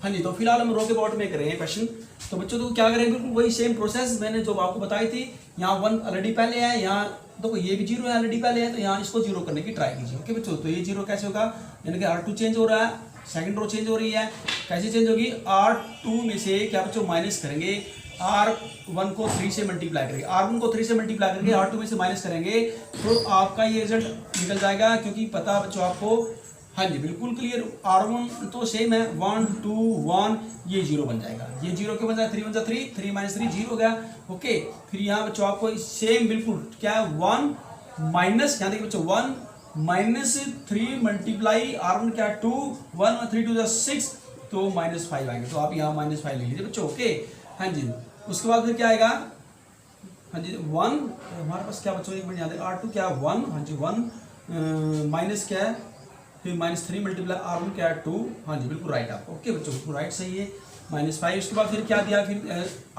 हाँ जी, तो फिलहाल हम रो के अबाउट में करेंगे क्वेश्चन। तो बच्चों तो क्या करेंगे, बिल्कुल वही सेम प्रोसेस मैंने जो आपको बताई थी। यहाँ 1 ऑलरेडी पहले है, यहाँ देखो ये भी 0 है ऑलरेडी पहले है, तो यहाँ इसको 0 करने की ट्राई कीजिए। ओके बच्चों, तो ये 0 कैसे होगा, यानी कि R2 चेंज हो रहा है, सेकंड रो चेंज हो रही है, कैसे चेंज होगी, R2 में से क्या बच्चों माइनस करेंगे, R1 को 3 से मल्टीप्लाई करेंगे, R1 को 3 से मल्टीप्लाई करके R2 में से माइनस करेंगे तो आपका ये रिजल्ट निकल जाएगा। क्योंकि पता बच्चों आपको, हाँ जी बिल्कुल क्लियर, R1 तो सेम है 1 2 1, ये 0 बन जाएगा। ये 0 क्यों बन जाएगा, 3 1 जा 3, 3 माइनस 3 0 हो गया। ओके, फिर यहाँ बच्चों आपको सेम बिल्कुल क्या है 1 माइनस, यहाँ देखिए बच्चों 1 माइनस 3 मल्टीप्लाई R1 क्या 2, 1 3 2 6, तो -5 आएंगे। तो आप यहाँ -5 ले लीजिए बच्चों। ओके, हाँ जी, उसके बाद फिर क्या आएगा, हाँ जी 1, हमारे पास क्या बच्चों एक मिनट याद है, R2 क्या है 1, हाँ जी 1 माइनस क्या है, फिर -3 मल्टीप्लाई R1 क्या है 2, हाँ जी बिल्कुल राइट आप, ओके बच्चों बिल्कुल राइट सही है, -5। उसके बाद फिर क्या दिया, फिर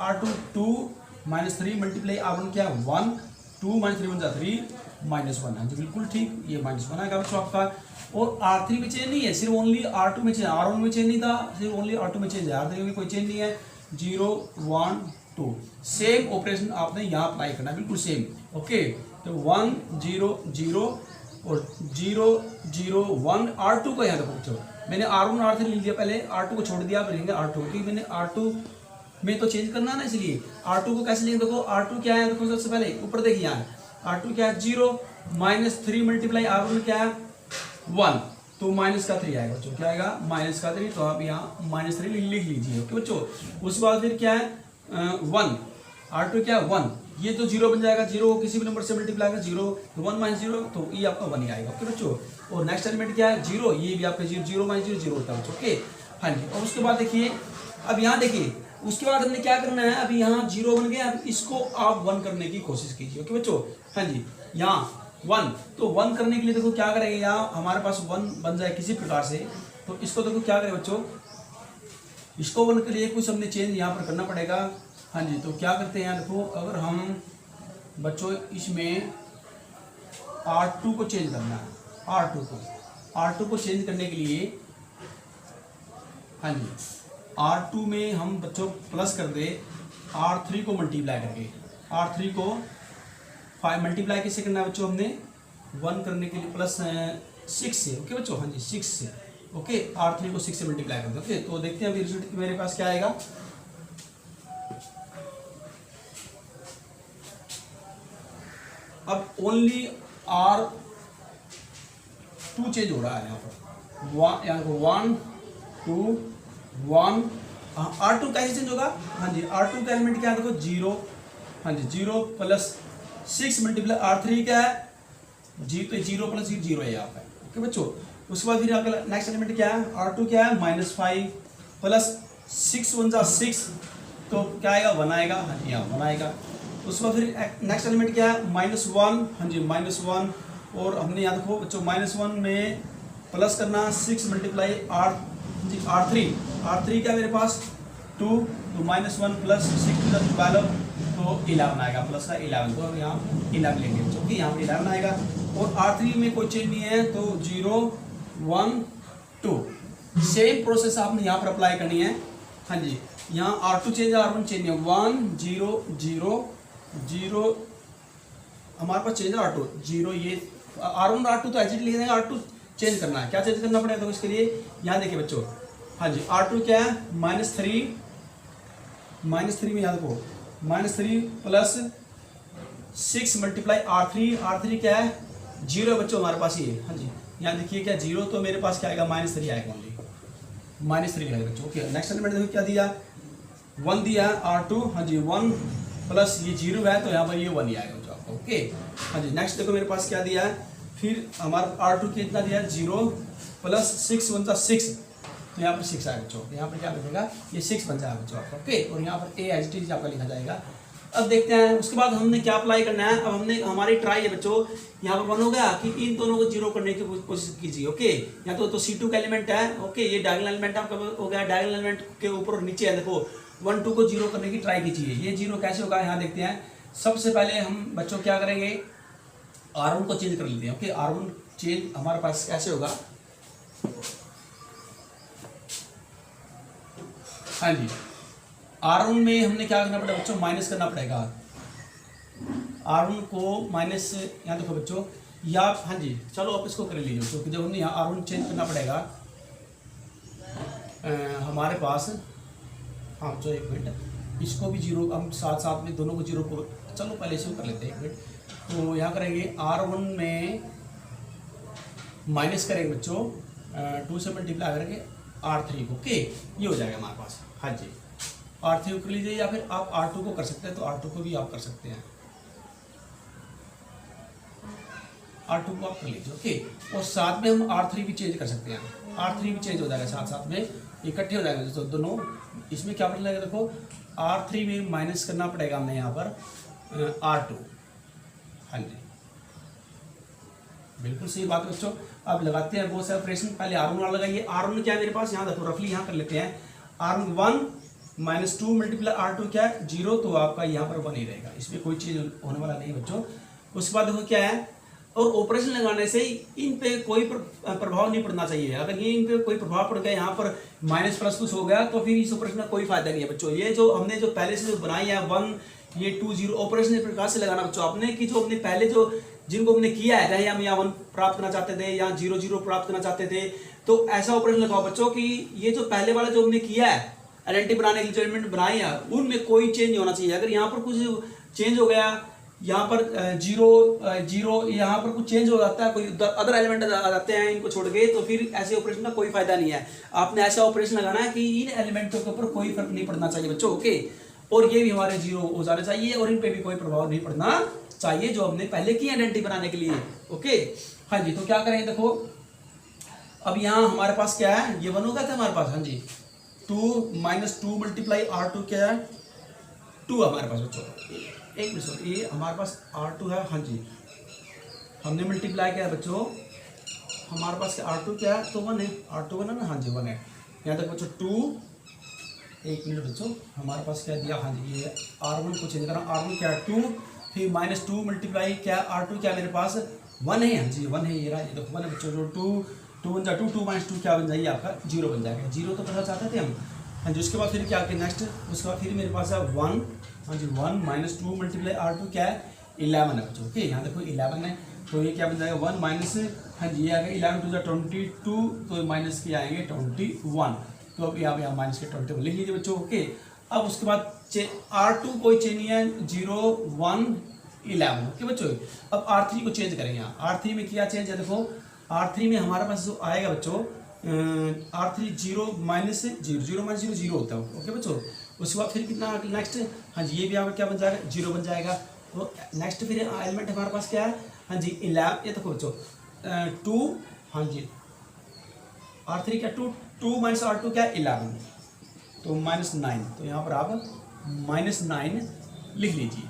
R2 2 -3 मल्टीप्लाई R1 क्या है 1, 2 -3 1 3 -1, हाँ जी बिल्कुल ठीक, ये -1 आएगा बच्चों आपका। और R3 में चेंज नहीं है, सिर्फ ओनली R2 में चेंज, R1 में चेंज नहीं था, सिर्फ ओनली R2 में चेंज है, R3 में कोई चेंज नहीं है। 0 1 2 सेम ऑपरेशन आपने यहाँ अप्लाई करना है, बिल्कुल सेम, ओके। तो 1 0 0 और 0 0 1 R2 को यहाँ देखो बच्चों, मैंने R1 R3 लिख दिया पहले, R2 को छोड़ दिया, लिखेंगे R2 क्योंकि मैंने R2 में तो चेंज करना है ना, इसलिए R2 को कैसे लिखेंगे, देखो R2 क्या है, देखो सबसे पहले ऊपर देखिए यहाँ R2 क्या है 0 -3 मल्टीप्लाई R1 क्या है 1, तो माइनस का 3 आएगा बच्चों, क्या आएगा -3, तो आप यहाँ -3 लिख लीजिए, ओके बच्चों। उसके बाद फिर क्या है 1, R2 क्या है 1, ये तो 0 बन जाएगा, 0 को किसी भी नंबर से मल्टीप्लाई कर 0 तो 1 - 0 तो ये आपका 1 ही आएगा, ओके बच्चों। और नेक्स्ट एलिमेंट क्या है 0, ये भी आपका 0 0 - 0 0 होता है बच्चों, ओके हाँ जी। और उसके बाद देखिए, अब यहाँ देखिए उसके बाद हमने क्या करना है, अभी यहाँ 0 बन गया, अब इसको आप 1 करने की कोशिश कीजिए, ओके बच्चों। हाँ जी यहाँ 1, तो 1 करने के लिए देखो क्या करेंगे, यहाँ हमारे पास 1 बन जाए किसी प्रकार से, तो इसको देखो क्या करें बच्चों, इसको 1 के लिए कुछ हमने चेंज यहाँ पर करना पड़ेगा। हाँ जी तो क्या करते हैं देखो, अगर हम बच्चों इसमें R2 को चेंज करना है, R2 को चेंज करने के लिए, हाँ जी R2 में हम बच्चों प्लस कर दे R3 को मल्टीप्लाई करके, R3 को 5 मल्टीप्लाई किससे करना है बच्चों, हमने 1 करने के लिए प्लस 6 से, ओके बच्चों, हाँ जी 6 से, ओके R3 को 6 से मल्टीप्लाई कर दो, ओके। तो देखते हैं अभी रिजल्ट मेरे पास क्या आएगा। अब ओनली R2 चेंज हो रहा है यहाँ पर, यहाँ पर 1 2 1, R2 कैसे चेंज होगा, हाँ जी R2 का एलिमेंट क्या है देखो 0, हाँ जी 0 प्लस 6 मल्टीप्लाई R3 क्या है जी, तो 0 प्लस 0 है यहाँ पे, ओके बच्चों। उसके बाद फिर अगला नेक्स्ट एलिमेंट क्या है, R2 क्या है -5 प्लस 6 1 जा 6, तो क्या आएगा 1 आएगा, हाँ जी यहाँ 1 आएगा। उसके बाद फिर नेक्स्ट एलिमेंट क्या है -1, हाँ जी -1, और हमने यहाँ देखो बच्चों -1 में प्लस करना 6 मल्टीप्लाई R3 क्या मेरे पास 2, तो -1 प्लस 6 12, तो 11 आएगा, प्लस का 11, तो यहाँ 11 लेंगे क्योंकि यहाँ पर 11 आएगा। और R3 में कोई चेंज नहीं है, तो 0 1 2 सेम प्रोसेस आपने यहाँ पर अप्लाई करनी है। हाँ जी यहाँ R2 चेंज है, R1 चेंज है, 1 0 0 0 हमारे पास चेंज है R2 0, ये R1 और R2 तो ऐसे लिख देंगे, R2 चेंज करना है, क्या चेंज करना पड़ेगा, तो इसके लिए यहाँ देखिए बच्चों, हाँ जी R2 क्या है -3 में याद रखो -3 प्लस 6 मल्टीप्लाई R3 क्या है 0 है बच्चों हमारे पास, ये हाँ जी यहाँ देखिए क्या 0, तो मेरे पास क्या आएगा -3 आएगा, ओनली -3 आएगा बच्चों, ओके। नेक्स्ट एलिमेंट देखो क्या दिया 1 दिया R2, हाँ जी 1 प्लस ये 0 है, तो यहाँ पर ये 1 ही आएगा बच्चों आपको, ओके। हाँ जी नेक्स्ट देखो मेरे पास क्या दिया है, फिर हमारा R2 कितना दिया है 0 प्लस 6 1 6, तो यहाँ पर 6 आएगा बच्चों, यहाँ पर क्या बचेगा ये 6 बन जाएगा बच्चों आपका, ओके। और यहाँ पर A एच टी आपका लिखा जाएगा। अब देखते हैं उसके बाद हमने क्या अप्लाई करना है। अब हमने हमारी ट्राई है बच्चों, यहाँ पर 1 हो गया कि इन दोनों को 0 करने की कोशिश कीजिए, ओके। या तो C2 का एलिमेंट है, ओके, ये डायगोनल एलिमेंट आपका हो गया, डायगोनल एलिमेंट के ऊपर और नीचे है, देखो 1 2 को 0 करने की ट्राई कीजिए। ये 0 कैसे होगा यहाँ देखते हैं। सबसे पहले हम बच्चों क्या करेंगे, R1 को चेंज कर लेते हैं, ओके। R1 चेंज हमारे पास कैसे होगा, हाँ जी R1 में हमने क्या करना पड़ेगा बच्चों, माइनस करना पड़ेगा R1 को माइनस, यहाँ देखो बच्चों या हाँ जी चलो आप इसको कर लीजिए बच्चों, जब हमने यहाँ R1 चेंज करना पड़ेगा हमारे पास, हाँ बच्चों एक मिनट, इसको भी 0 हम साथ साथ में दोनों को 0 को, चलो पहले इसको कर लेते हैं एक मिनट। तो यहाँ करेंगे R1 में माइनस करेंगे बच्चों 2 से मल्टीप्लाई करेंगे R3 को, ओके, ये हो जाएगा हमारे पास। हाँ जी R3 को कर लीजिए, या फिर आप R2 को कर सकते हैं, तो R2 को भी आप कर सकते हैं, R2 को आप कर लीजिए, ओके। और साथ में हम R3 भी चेंज कर सकते हैं, R3 भी चेंज हो जाएगा साथ साथ में, इकट्ठे हो जाएंगे तो दोनों। इसमें क्या पता लगेगा, देखो R3 में माइनस करना पड़ेगा हमने यहाँ पर R2। हाँ जी, बिल्कुल सही बात है बच्चों। अब लगाते हैं बहुत सारे ऑपरेशन। पहले R1 वाला लगाइए। R1 क्या है मेरे पास, यहाँ देखो रफली यहाँ कर लेते हैं। R1 माइनस 2 मल्टीप्लाई R2 क्या है 0, तो आपका यहाँ पर 1 ही रहेगा, इसमें कोई चीज़ होने वाला नहीं बच्चों। उसके बाद देखो क्या है, और ऑपरेशन लगाने से इन पे कोई प्रभाव नहीं पड़ना चाहिए। अगर ये इन पे कोई प्रभाव पड़ गया, यहाँ पर माइनस प्लस कुछ हो गया, तो फिर इस ऑपरेशन का कोई फायदा नहीं है बच्चों। ये जो हमने जो पहले से जो बनाई है 1 ये 2 0 ऑपरेशन इस प्रकार से लगाना बच्चों आपने, कि जो हमने पहले जो जिनको हमने किया है, चाहे हम यहाँ 1 प्राप्त करना चाहते थे या 0 0 प्राप्त करना चाहते थे, तो ऐसा ऑपरेशन लगाओ बच्चों कि ये जो पहले वाला जो हमने किया है आइडेंटिटी बनाने के लिए एलिमेंट बनाए हैं, उनमें कोई चेंज नहीं होना चाहिए। अगर यहाँ पर कुछ चेंज हो गया, यहाँ पर 0 0 यहाँ पर कुछ चेंज हो जाता है, कोई अदर एलिमेंट आ जाते हैं इनको छोड़ के, तो फिर ऐसे ऑपरेशन का कोई फायदा नहीं है। आपने ऐसा ऑपरेशन लगाना है कि इन एलिमेंटों के ऊपर कोई फर्क नहीं पड़ना चाहिए बच्चों, ओके। और ये भी हमारे 0 हो जाना चाहिए, और इन पे भी कोई प्रभाव नहीं पड़ना चाहिए जो हमने पहले की आइडेंटिटी बनाने के लिए, ओके। हाँ जी, तो क्या करेंगे देखो, अब यहाँ हमारे पास क्या है, ये 1 हो गया था हमारे पास। हाँ जी, 2 माइनस 2 मल्टीप्लाई R2 क्या है 2 हमारे पास बच्चों। एक मिनट सर, ये हमारे पास R2 है। हाँ जी, हमने मल्टीप्लाई किया है बच्चों, हमारे पास R2 क्या है, तो 1 है। R2 1 है ना, हाँ जी 1 है। यहाँ तक बच्चों 2, एक मिनट बच्चों, हमारे पास क्या दिया, हाँ जी ये R1 को चेंज करना। R1 क्या है 2, फिर माइनस 2 मल्टीप्लाई क्या R2 क्या मेरे पास 1 है। हाँ जी 1 है, ये रहा, ये देखो 1 है बच्चों। जो 2 1 जा 2, 2 माइनस 2 क्या बन जाएगी आपका 0 बन जाएगा। 0 तो करना चाहते थे हम। हाँ जी, उसके बाद फिर क्या किया नेक्स्ट, उसके बाद फिर मेरे पास है 1। हाँ जी 1 माइनस 2 मल्टीप्लाई R2 क्या है 11 है बच्चों, ओके। यहाँ देखो 11 है, तो ये क्या बन जाएगा 1 माइनस, हाँ जी ये आ गया 11 2 जा 22, तो माइनस के आएंगे 21, तो अब यहाँ माइनस के 21 लिख लीजिए बच्चों, ओके। अब उसके बाद R2 कोई चेंज नहीं है, 0 1 11, ओके बच्चों। अब R3 को चेंज करेंगे। यहाँ R3 में क्या चेंज है देखो, R3 में हमारे पास जो आएगा बच्चों R3 0 माइनस 0 0 माइनस 0 0 होता है, ओके बच्चों। उसके बाद फिर कितना नेक्स्ट, हाँ जी ये भी आपका क्या बन जाएगा 0 बन जाएगा। तो नेक्स्ट फिर एलिमेंट हमारे पास क्या है, हाँ जी 11, ये देखो बच्चों 2, हाँ जी R3 क्या 2 माइनस R2 क्या 11, तो माइनस 9, तो यहाँ पर आप माइनस 9 लिख लीजिए।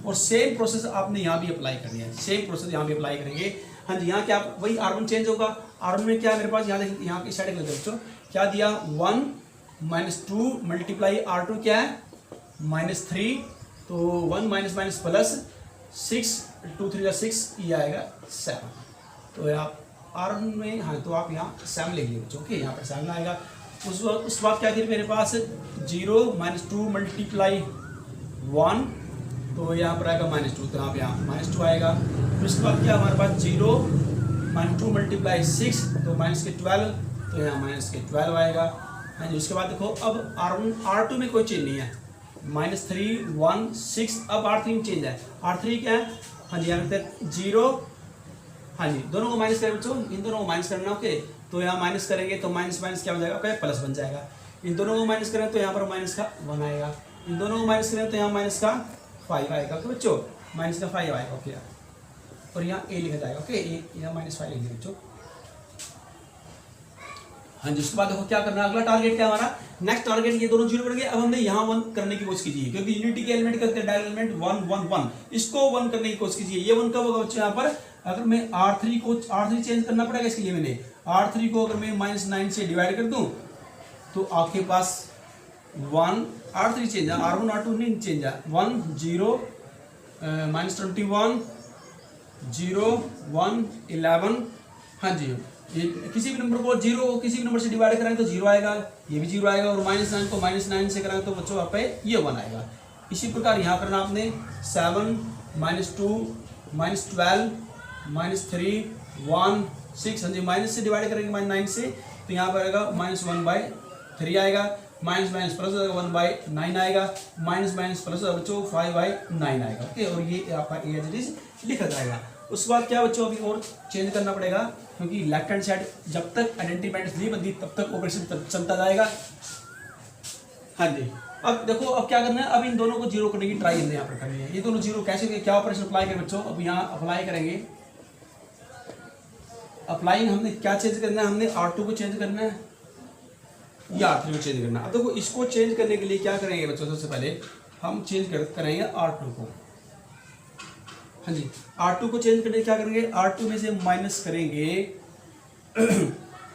और सेम प्रोसेस आपने यहाँ भी अप्लाई करनी है, सेम प्रोसेस यहाँ भी अप्लाई करेंगे। हाँ जी, यहाँ क्या वही R1 चेंज होगा। R1 में क्या है मेरे पास, यहाँ देखिए यहाँ की साइड में बच्चों क्या दिया 1 माइनस 2 मल्टीप्लाई R2 क्या है माइनस 3, तो 1 माइनस माइनस प्लस 6 2 3 6, ये आएगा 7। तो आप R1 में, हाँ तो आप यहाँ 7 लिख लीजिए बच्चों, ओके। यहाँ पर 7 आएगा। उस बाद क्या फिर मेरे पास 0 माइनस 2 मल्टीप्लाई 1, तो यहाँ पर आएगा -2, तो आप यहाँ -2 आएगा। फिर उसके बाद क्या हमारे पास 0 माइनस 2 मल्टीप्लाई 6, तो माइनस के 12, तो यहाँ माइनस के 12 आएगा। हाँ जी, उसके बाद देखो अब R2 में कोई चेंज नहीं है, -3 1 6, अब R3 में चेंज है। R3 क्या है, हाँ जी यहाँ पे 0, हाँ जी दोनों को माइनस करें बच्चों, इन दोनों को माइनस करना, ओके। तो यहाँ माइनस करेंगे तो माइनस माइनस क्या हो जाएगा, ओके प्लस बन जाएगा। इन दोनों को माइनस करें तो यहाँ पर माइनस का 1 आएगा। इन दोनों को माइनस करें तो यहाँ माइनस का 5 आएगा, ओके बच्चों, माइनस का 5 आएगा, ओके। और यहाँ ए लिखा जाएगा, ओके, यहाँ -5 लिख दिया बच्चों। हाँ जी, उसके बाद देखो क्या करना है, अगला टारगेट क्या हमारा, नेक्स्ट टारगेट ये दोनों 0 बन गए। अब हमने यहाँ 1 करने की कोशिश कीजिए, क्योंकि यूनिटी के एलिमेंट करते हैं डायगोनल एलिमेंट 1 1 1, इसको 1 करने की कोशिश कीजिए। ये 1 कब होगा बच्चों, यहाँ पर अगर मैं R3 चेंज करना पड़ेगा, इसके लिए मैंने R3 को अगर मैं -9 से डिवाइड कर दूं, तो आपके पास 1 R3 चेंज है, R1 R2 नहीं चेंज है, 1 0 -21 0 1 11। हाँ जी, ये किसी भी नंबर को 0 को किसी भी नंबर से डिवाइड कराएं तो 0 आएगा, ये भी 0 आएगा। और -9 को -9 से कराएं तो बच्चों आप पे ये 1 आएगा। इसी प्रकार यहाँ करना आपने 7 -2 -12 -3 1 6, हाँ जी माइनस से डिवाइड करेंगे -9 से, तो यहाँ पर आएगा -1/3 आएगा, माइनस माइनस प्लस 1/9 आएगा, माइनस माइनस प्लस बच्चों 5/9 आएगा, ओके। और ये आपका ए एज इट इज लिखा जाएगा। उसके बाद क्या बच्चों अभी और चेंज करना पड़ेगा, क्योंकि लेफ्ट हैंड साइड जब तक आइडेंटिटी मैट्रिक्स नहीं बनती तब तक ऑपरेशन चलता जाएगा। हाँ जी, अब देखो अब क्या करना है, अब इन दोनों को 0 करने की ट्राई हमने यहाँ पर करनी है। ये दोनों 0 कैसे, क्या ऑपरेशन अप्लाई करें बच्चों, अब यहाँ अप्लाई करेंगे। अप्लाइंग हमने क्या चेंज करना है, हमने R2 को चेंज करना है या R3 को चेंज करना है। अब देखो इसको चेंज करने के लिए क्या करेंगे बच्चों, सबसे पहले हम चेंज करेंगे R2 को। हाँ जी, R2 को चेंज करने क्या करेंगे, R2 में से माइनस करेंगे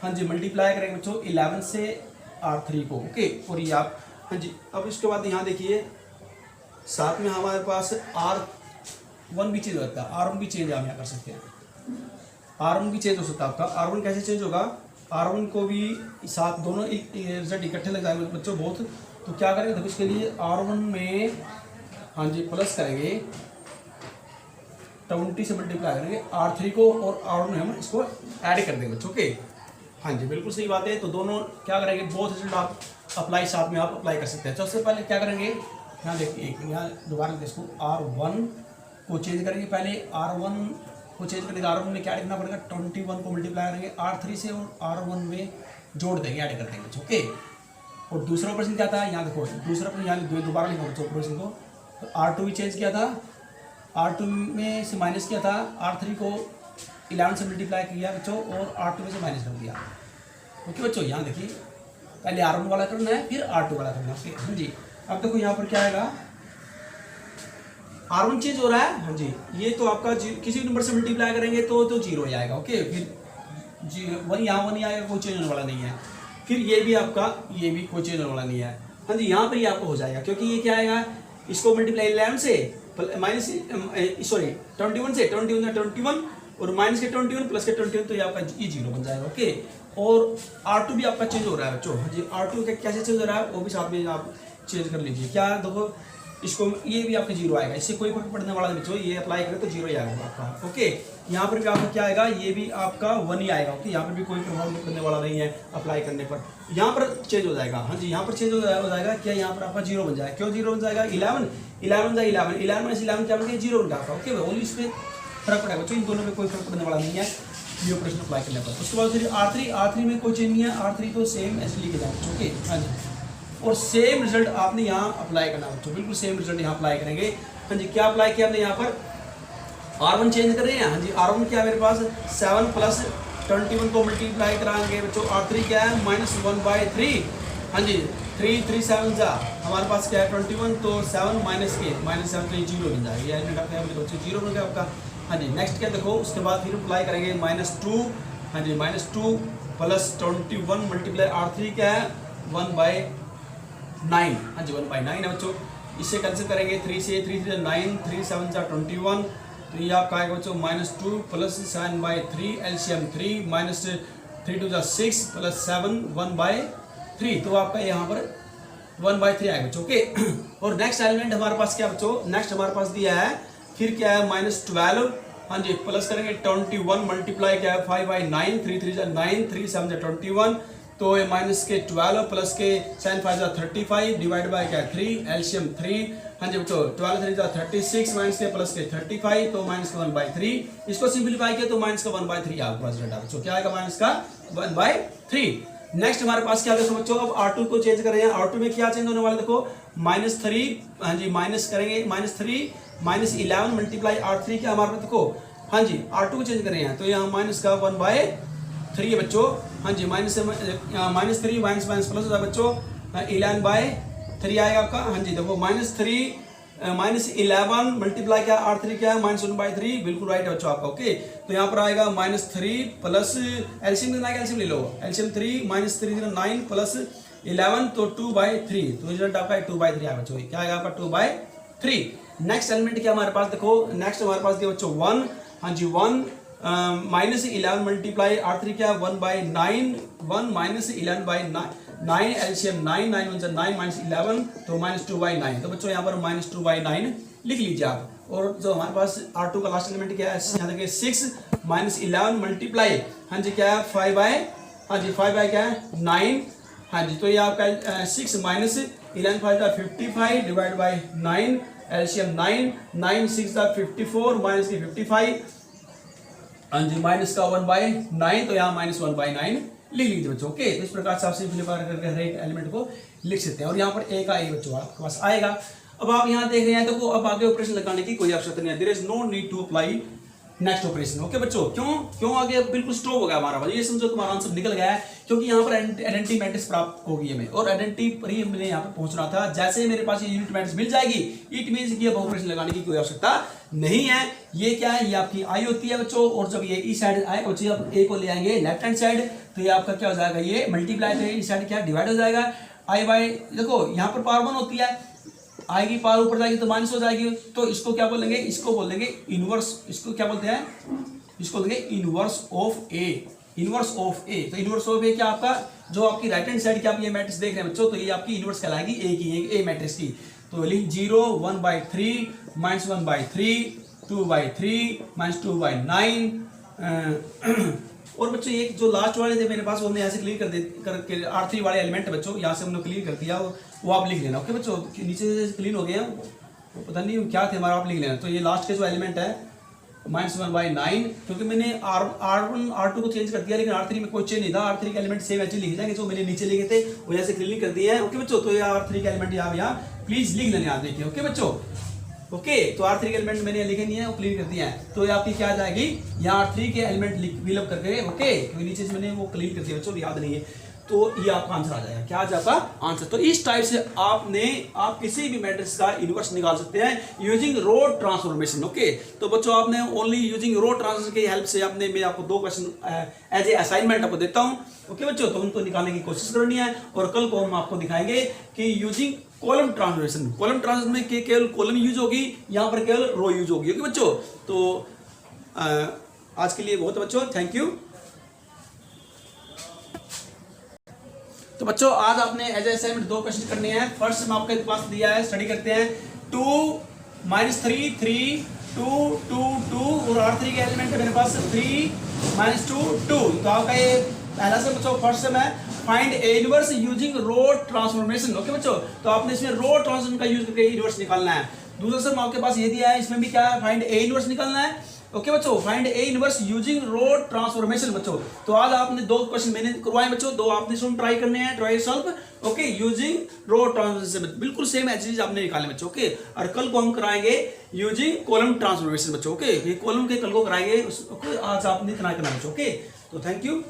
हाँ जी, मल्टीप्लाई करेंगे बच्चों 11 से R3 को। ओके, और ये आप हाँ जी, अब इसके बाद यहाँ देखिए साथ में हमारे पास R1 भी चेंज हो जाता है, R1 भी चेंज हम यहाँ कर सकते हैं, R1 भी चेंज हो सकता है आपका। R1 कैसे चेंज होगा, R1 को भी साथ दोनों रिजल्ट इकट्ठे लग जाएंगे बच्चों बहुत। तो क्या करेंगे, देखो इसके लिए R1 में हाँ जी प्लस करेंगे 20 से मल्टीप्लाई करेंगे R3 को, और R1 में हम इसको ऐड कर देंगे बच्चों। ओके, हाँ जी बिल्कुल सही बात है। तो दोनों क्या करेंगे, बहुत रिजल्ट आप अप्लाई साथ में आप अप्लाई कर सकते हैं। तो सबसे पहले क्या करेंगे, यहाँ देखिए यहाँ दोबारा इसको R1 को चेंज करेंगे, पहले R1 को चेंज करेंगे, R1 में क्या लिखना पड़ेगा 21 को मल्टीप्लाई करेंगे R3 से और R1 में जोड़ देंगे, ऐड कर देंगे बच्चों। ओके, और दूसरा ऑपरेशन क्या था, यहाँ देखो दूसरा ऑपरेशन यहाँ दोबारा लिखा बच्चों ऑपरेशन को। तो R2 भी चेंज किया था, R2 में से माइनस किया था, R3 को 11 से मल्टीप्लाई किया बच्चों, और R2 में से माइनस कर दिया। ओके बच्चों, यहाँ देखिए पहले R1 वाला करना है फिर R2 वाला करना है। हाँ जी, अब देखो यहाँ पर क्या आएगा, R1 चेंज हो रहा है। हाँ जी, ये तो आपका किसी नंबर से मल्टीप्लाई करेंगे तो 0 ही आएगा। ओके, फिर वही यहाँ 1 ही आएगा, कोई चेंज होने वाला नहीं है। फिर ये भी आपका, ये भी कोई चेंज होने वाला नहीं है। हाँ जी, यहाँ पर ये आपको हो जाएगा, क्योंकि ये क्या आएगा, इसको मल्टीप्लाई 11 से माइनस सॉरी 21 से 21 और माइनस के 21 प्लस के 21, तो ये आपका ये 0 बन जाएगा। ओके, और R2 भी आपका चेंज हो रहा है बच्चों। हाँ जी, R2 कैसे चेंज हो रहा है वो भी साथ में आप चेंज कर लीजिए। क्या देखो, इसको ये भी आपका 0 आएगा, इससे कोई फर्क पड़ने वाला नहीं बच्चों, ये अप्लाई करें तो 0 ही आएगा आपका। ओके, यहाँ पर भी आपका क्या आएगा, ये भी आपका 1 ही आएगा। ओके, यहाँ पर भी कोई प्रभाव नहीं पड़ने वाला नहीं है अप्लाई करने पर, यहाँ पर चेंज हो जाएगा। हाँ जी, यहाँ पर चेंज हो जाएगा क्या, यहाँ पर आपका 0 बन जाएगा। क्यों 0 बन जाएगा, 11 माइनस 11 क्या बन गया, 0 बन जाएगा। ओके, ओनली इस पर फर्क पड़ेगा बच्चों, इन दोनों में कोई फर्क पड़ने वाला नहीं है ये ऑपरेशन अप्लाई करने पर। उसके बाद फिर R3 में कोई चेंज नहीं है, R3 तो सेम ऐसे लिखे जाए। ओके, हाँ जी, और सेम रिजल्ट आपने यहाँ अप्लाई करना बच्चों, बिल्कुल सेम रिजल्ट यहाँ अप्लाई करेंगे। हाँ जी, क्या अप्लाई किया हमने यहाँ पर, R1 चेंज कर रहे हैं। हाँ जी, R1 क्या है मेरे पास 7 प्लस 21 को मल्टीप्लाई कराएंगे बच्चों। R3 क्या है -1/3। हाँ जी, 3 7 जा हमारे पास क्या है 21, तो 7 -7 तो 0 बन जाएगा, ये बच्चों 0 बन गया आपका। हाँ जी, नेक्स्ट क्या देखो, उसके बाद फिर अप्लाई करेंगे -2। हाँ जी, -2 प्लस 21 मल्टीप्लाई R3 क्या है 1/9। हाँ जी, 1/9 है बच्चों। इससे कैंसिल करेंगे 3 से 3 3 9, 3 7 जा 21, तो ये आपका आएगा बच्चों -2 प्लस 7/3 एलसीएम 3 माइनस 3 2 जा 6 प्लस 7 1/3, तो आपका यहाँ पर 1/3 आएगा बच्चों। ओके, और नेक्स्ट एलिमेंट हमारे पास क्या बच्चों, नेक्स्ट हमारे पास दिया है फिर क्या है -12। हाँ जी, प्लस करेंगे 21 मल्टीप्लाई क्या है 5/9, 3 3 जा 9, 3 7 जा 21, तो ये माइनस के 12 प्लस के 7 5 जा 35 डिवाइड बाय क्या 3 एलसीएम 3। हाँ जी बच्चों, 12 3 जा 36 माइनस के प्लस के 35, तो माइनस का 1/3। इसको सिंप्लीफाई किया तो माइनस का 1/3 आपके पास रिजल्ट बच्चों, क्या आएगा माइनस का 1/3। नेक्स्ट हमारे पास क्या है बच्चों, अब R2 को चेंज कर रहे हैं। R2 में क्या चेंज होने वाला देखो -3। हाँ जी, माइनस करेंगे -3 -11 मल्टीप्लाई R3 क्या हमारे पास देखो। हाँ जी, R2 को चेंज कर रहे हैं, तो यहाँ माइनस का 1/3 है बच्चों। हाँ जी, -3 माइनस प्लस होता है बच्चों 11/3 आएगा आपका। हाँ जी, देखो -11 मल्टीप्लाई क्या R3 क्या है -1/3, बिल्कुल राइट है बच्चों आपका। ओके, तो यहाँ पर आएगा -3 प्लस एलसीएम कितना है, एलसीएम ले लो, एलसीएम 3 -3 9 प्लस 11 तो 2/3, तो रिजल्ट आपका 2/3 आएगा बच्चों। क्या आएगा आपका 2/3। नेक्स्ट एलिमेंट क्या हमारे पास देखो, नेक्स्ट हमारे पास दिया बच्चों 1। हाँ जी, 1 -11 मल्टीप्लाई R3 क्या 1/9, 1 -11/9 एलसीएम 9 9 1 9 -11, तो -2/9, तो बच्चों यहाँ पर -2/9 लिख लीजिए आप। और जो हमारे पास R2 का लास्ट एलिमेंट क्या है, यहाँ देखिए 6 -11 मल्टीप्लाई हाँ जी क्या है 5/9 क्या है 9। हाँ जी, तो ये आपका 6 -11 5 का 55 डिवाइड बाय 9 एलसीएम 9 9 6 का 54 माइनस की 55। हाँ जी, माइनस का 1/9, तो यहाँ -1/9 लिख लीजिए बच्चों। ओके, तो इस प्रकार से आप सिंप्लीफाई करके हर एक एलिमेंट को लिख सकते हैं, और यहाँ पर एक आई बच्चों आपके पास आएगा। अब आप यहाँ देख रहे हैं, देखो अब आगे ऑपरेशन लगाने की कोई आवश्यकता नहीं है। There is no need to apply next operation. Okay बच्चों, क्यों आगे बिल्कुल स्टॉप हो गया हमारा, ये समझो तुम्हारा आंसर निकल गया है, क्योंकि यहाँ पर आइडेंटिटी मैट्रिक्स प्राप्त होगी हमें, और आइडेंटिटी पर ही हमने यहाँ पर पहुंचना था। जैसे ही मेरे पास ये यूनिट मैट्रिक्स मिल जाएगी, इट मींस कि अब ऑपरेशन लगाने की कोई आवश्यकता नहीं है। ये क्या है, ये आपकी आई होती है बच्चों, और जब ये इस साइड आएगा बच्चों, आप ए को ले आएंगे लेफ्ट हैंड साइड, तो ये आपका क्या हो जाएगा, ये मल्टीप्लाई, तो इस साइड क्या डिवाइड हो जाएगा, आई बाई, देखो यहाँ पर पावर 1 होती है, आई की पावर ऊपर जाएगी तो माइनस हो जाएगी, तो इसको क्या बोलेंगे, इसको बोलेंगे इनवर्स, इसको क्या बोलते हैं, इसको बोलेंगे inverse of A, inverse of A. तो इनवर्स ऑफ ए क्या आपका, जो आपकी राइट हैंड साइड की आप ये मैट्रिक्स देख रहे हैं बच्चों, तो ये आपकी इनवर्स कहलाएगी ए की, ए मैट्रिक्स की। तो लिख 0 1/3 -1/3 2/3 -2/9। और बच्चों एक जो लास्ट वाले थे मेरे पास, वो हमने यहाँ से क्लियर कर दे करके R3 वाले एलिमेंट है बच्चों, यहाँ से हमने क्लियर कर दिया, वो आप लिख लेना। ओके बच्चों, नीचे से क्लीन हो गया, पता नहीं क्या थे हमारा, आप लिख लेना। तो ये लास्ट के जो एलिमेंट है -1/9, क्योंकि मैंने R1 R2 को चेंज कर दिया, लेकिन R3 में कोई चेंज नहीं था, R3 के एलिमेंट सेम ऐसे लिखे जाएंगे जो मैंने नीचे लिखे थे, वो यहाँ से क्लियर कर दिए हैं। ओके बच्चों, तो ये R3 के एलिमेंट यहाँ प्लीज लिख लेना, यहाँ देखिए। ओके बच्चों, ओके तो R3 के एलिमेंट मैंने लिखे नहीं है, वो क्लीन कर दिया है, तो ये आपकी क्या आ जाएगी, यहाँ R3 के एलिमेंट फिलअप करके, ओके क्योंकि नीचे से मैंने वो क्लीन कर दिया बच्चों, याद नहीं है, तो ये आपका आंसर आ जाएगा। क्या आ जाएगा आंसर। तो इस टाइप से आप किसी भी मैट्रिक्स का इनवर्स निकाल सकते हैं यूजिंग रो ट्रांसफॉर्मेशन। ओके, तो बच्चों आपने ओनली यूजिंग रो ट्रांसफॉर्मेशन की हेल्प से मैं आपको 2 क्वेश्चन एज ए असाइनमेंट आपको देता हूं। ओके बच्चों, तो उनको निकालने की कोशिश करनी है, और कल को हम आपको दिखाएंगे कि using column transformation, column transformation में केवल कॉलम यूज होगी, यहाँ पर केवल रो यूज होगी। ओके बच्चों, तो आज के लिए बहुत बच्चों, थैंक यू। तो बच्चों आज आपने एज ए असाइनमेंट 2 क्वेश्चन करने हैं। फर्स्ट मैं आपके पास दिया है, स्टडी करते हैं। 2 -3 3 2 2 2, और R3 के एलिमेंट है मेरे पास 3 -2 2। तो आपका ये पहला से बच्चों फर्स्ट सेम है, find a inverse using row transformation. Okay बच्चों, तो आपने इसमें रो ट्रांसफॉर्मेशन का यूज करके इनवर्स निकालना है। दूसरा सेम आपके पास ये दिया है, इसमें भी क्या है, फाइंड ए इनवर्स निकालना है। ओके बच्चों, find a inverse using row transformation. बच्चों तो आज आपने 2 क्वेश्चन मैंने करवाए बच्चों, 2 आपने इसमें ट्राई करने हैं, try solve. Okay, using row transformation, बिल्कुल सेम चीज आपने निकाले बच्चों। ओके, और कल को हम कराएंगे यूजिंग कॉलम ट्रांसफॉर्मेशन बच्चों। ओके, ये कॉलम के कल को कराएंगे, आज आपने इतना करना बच्चों। ओके, तो थैंक यू।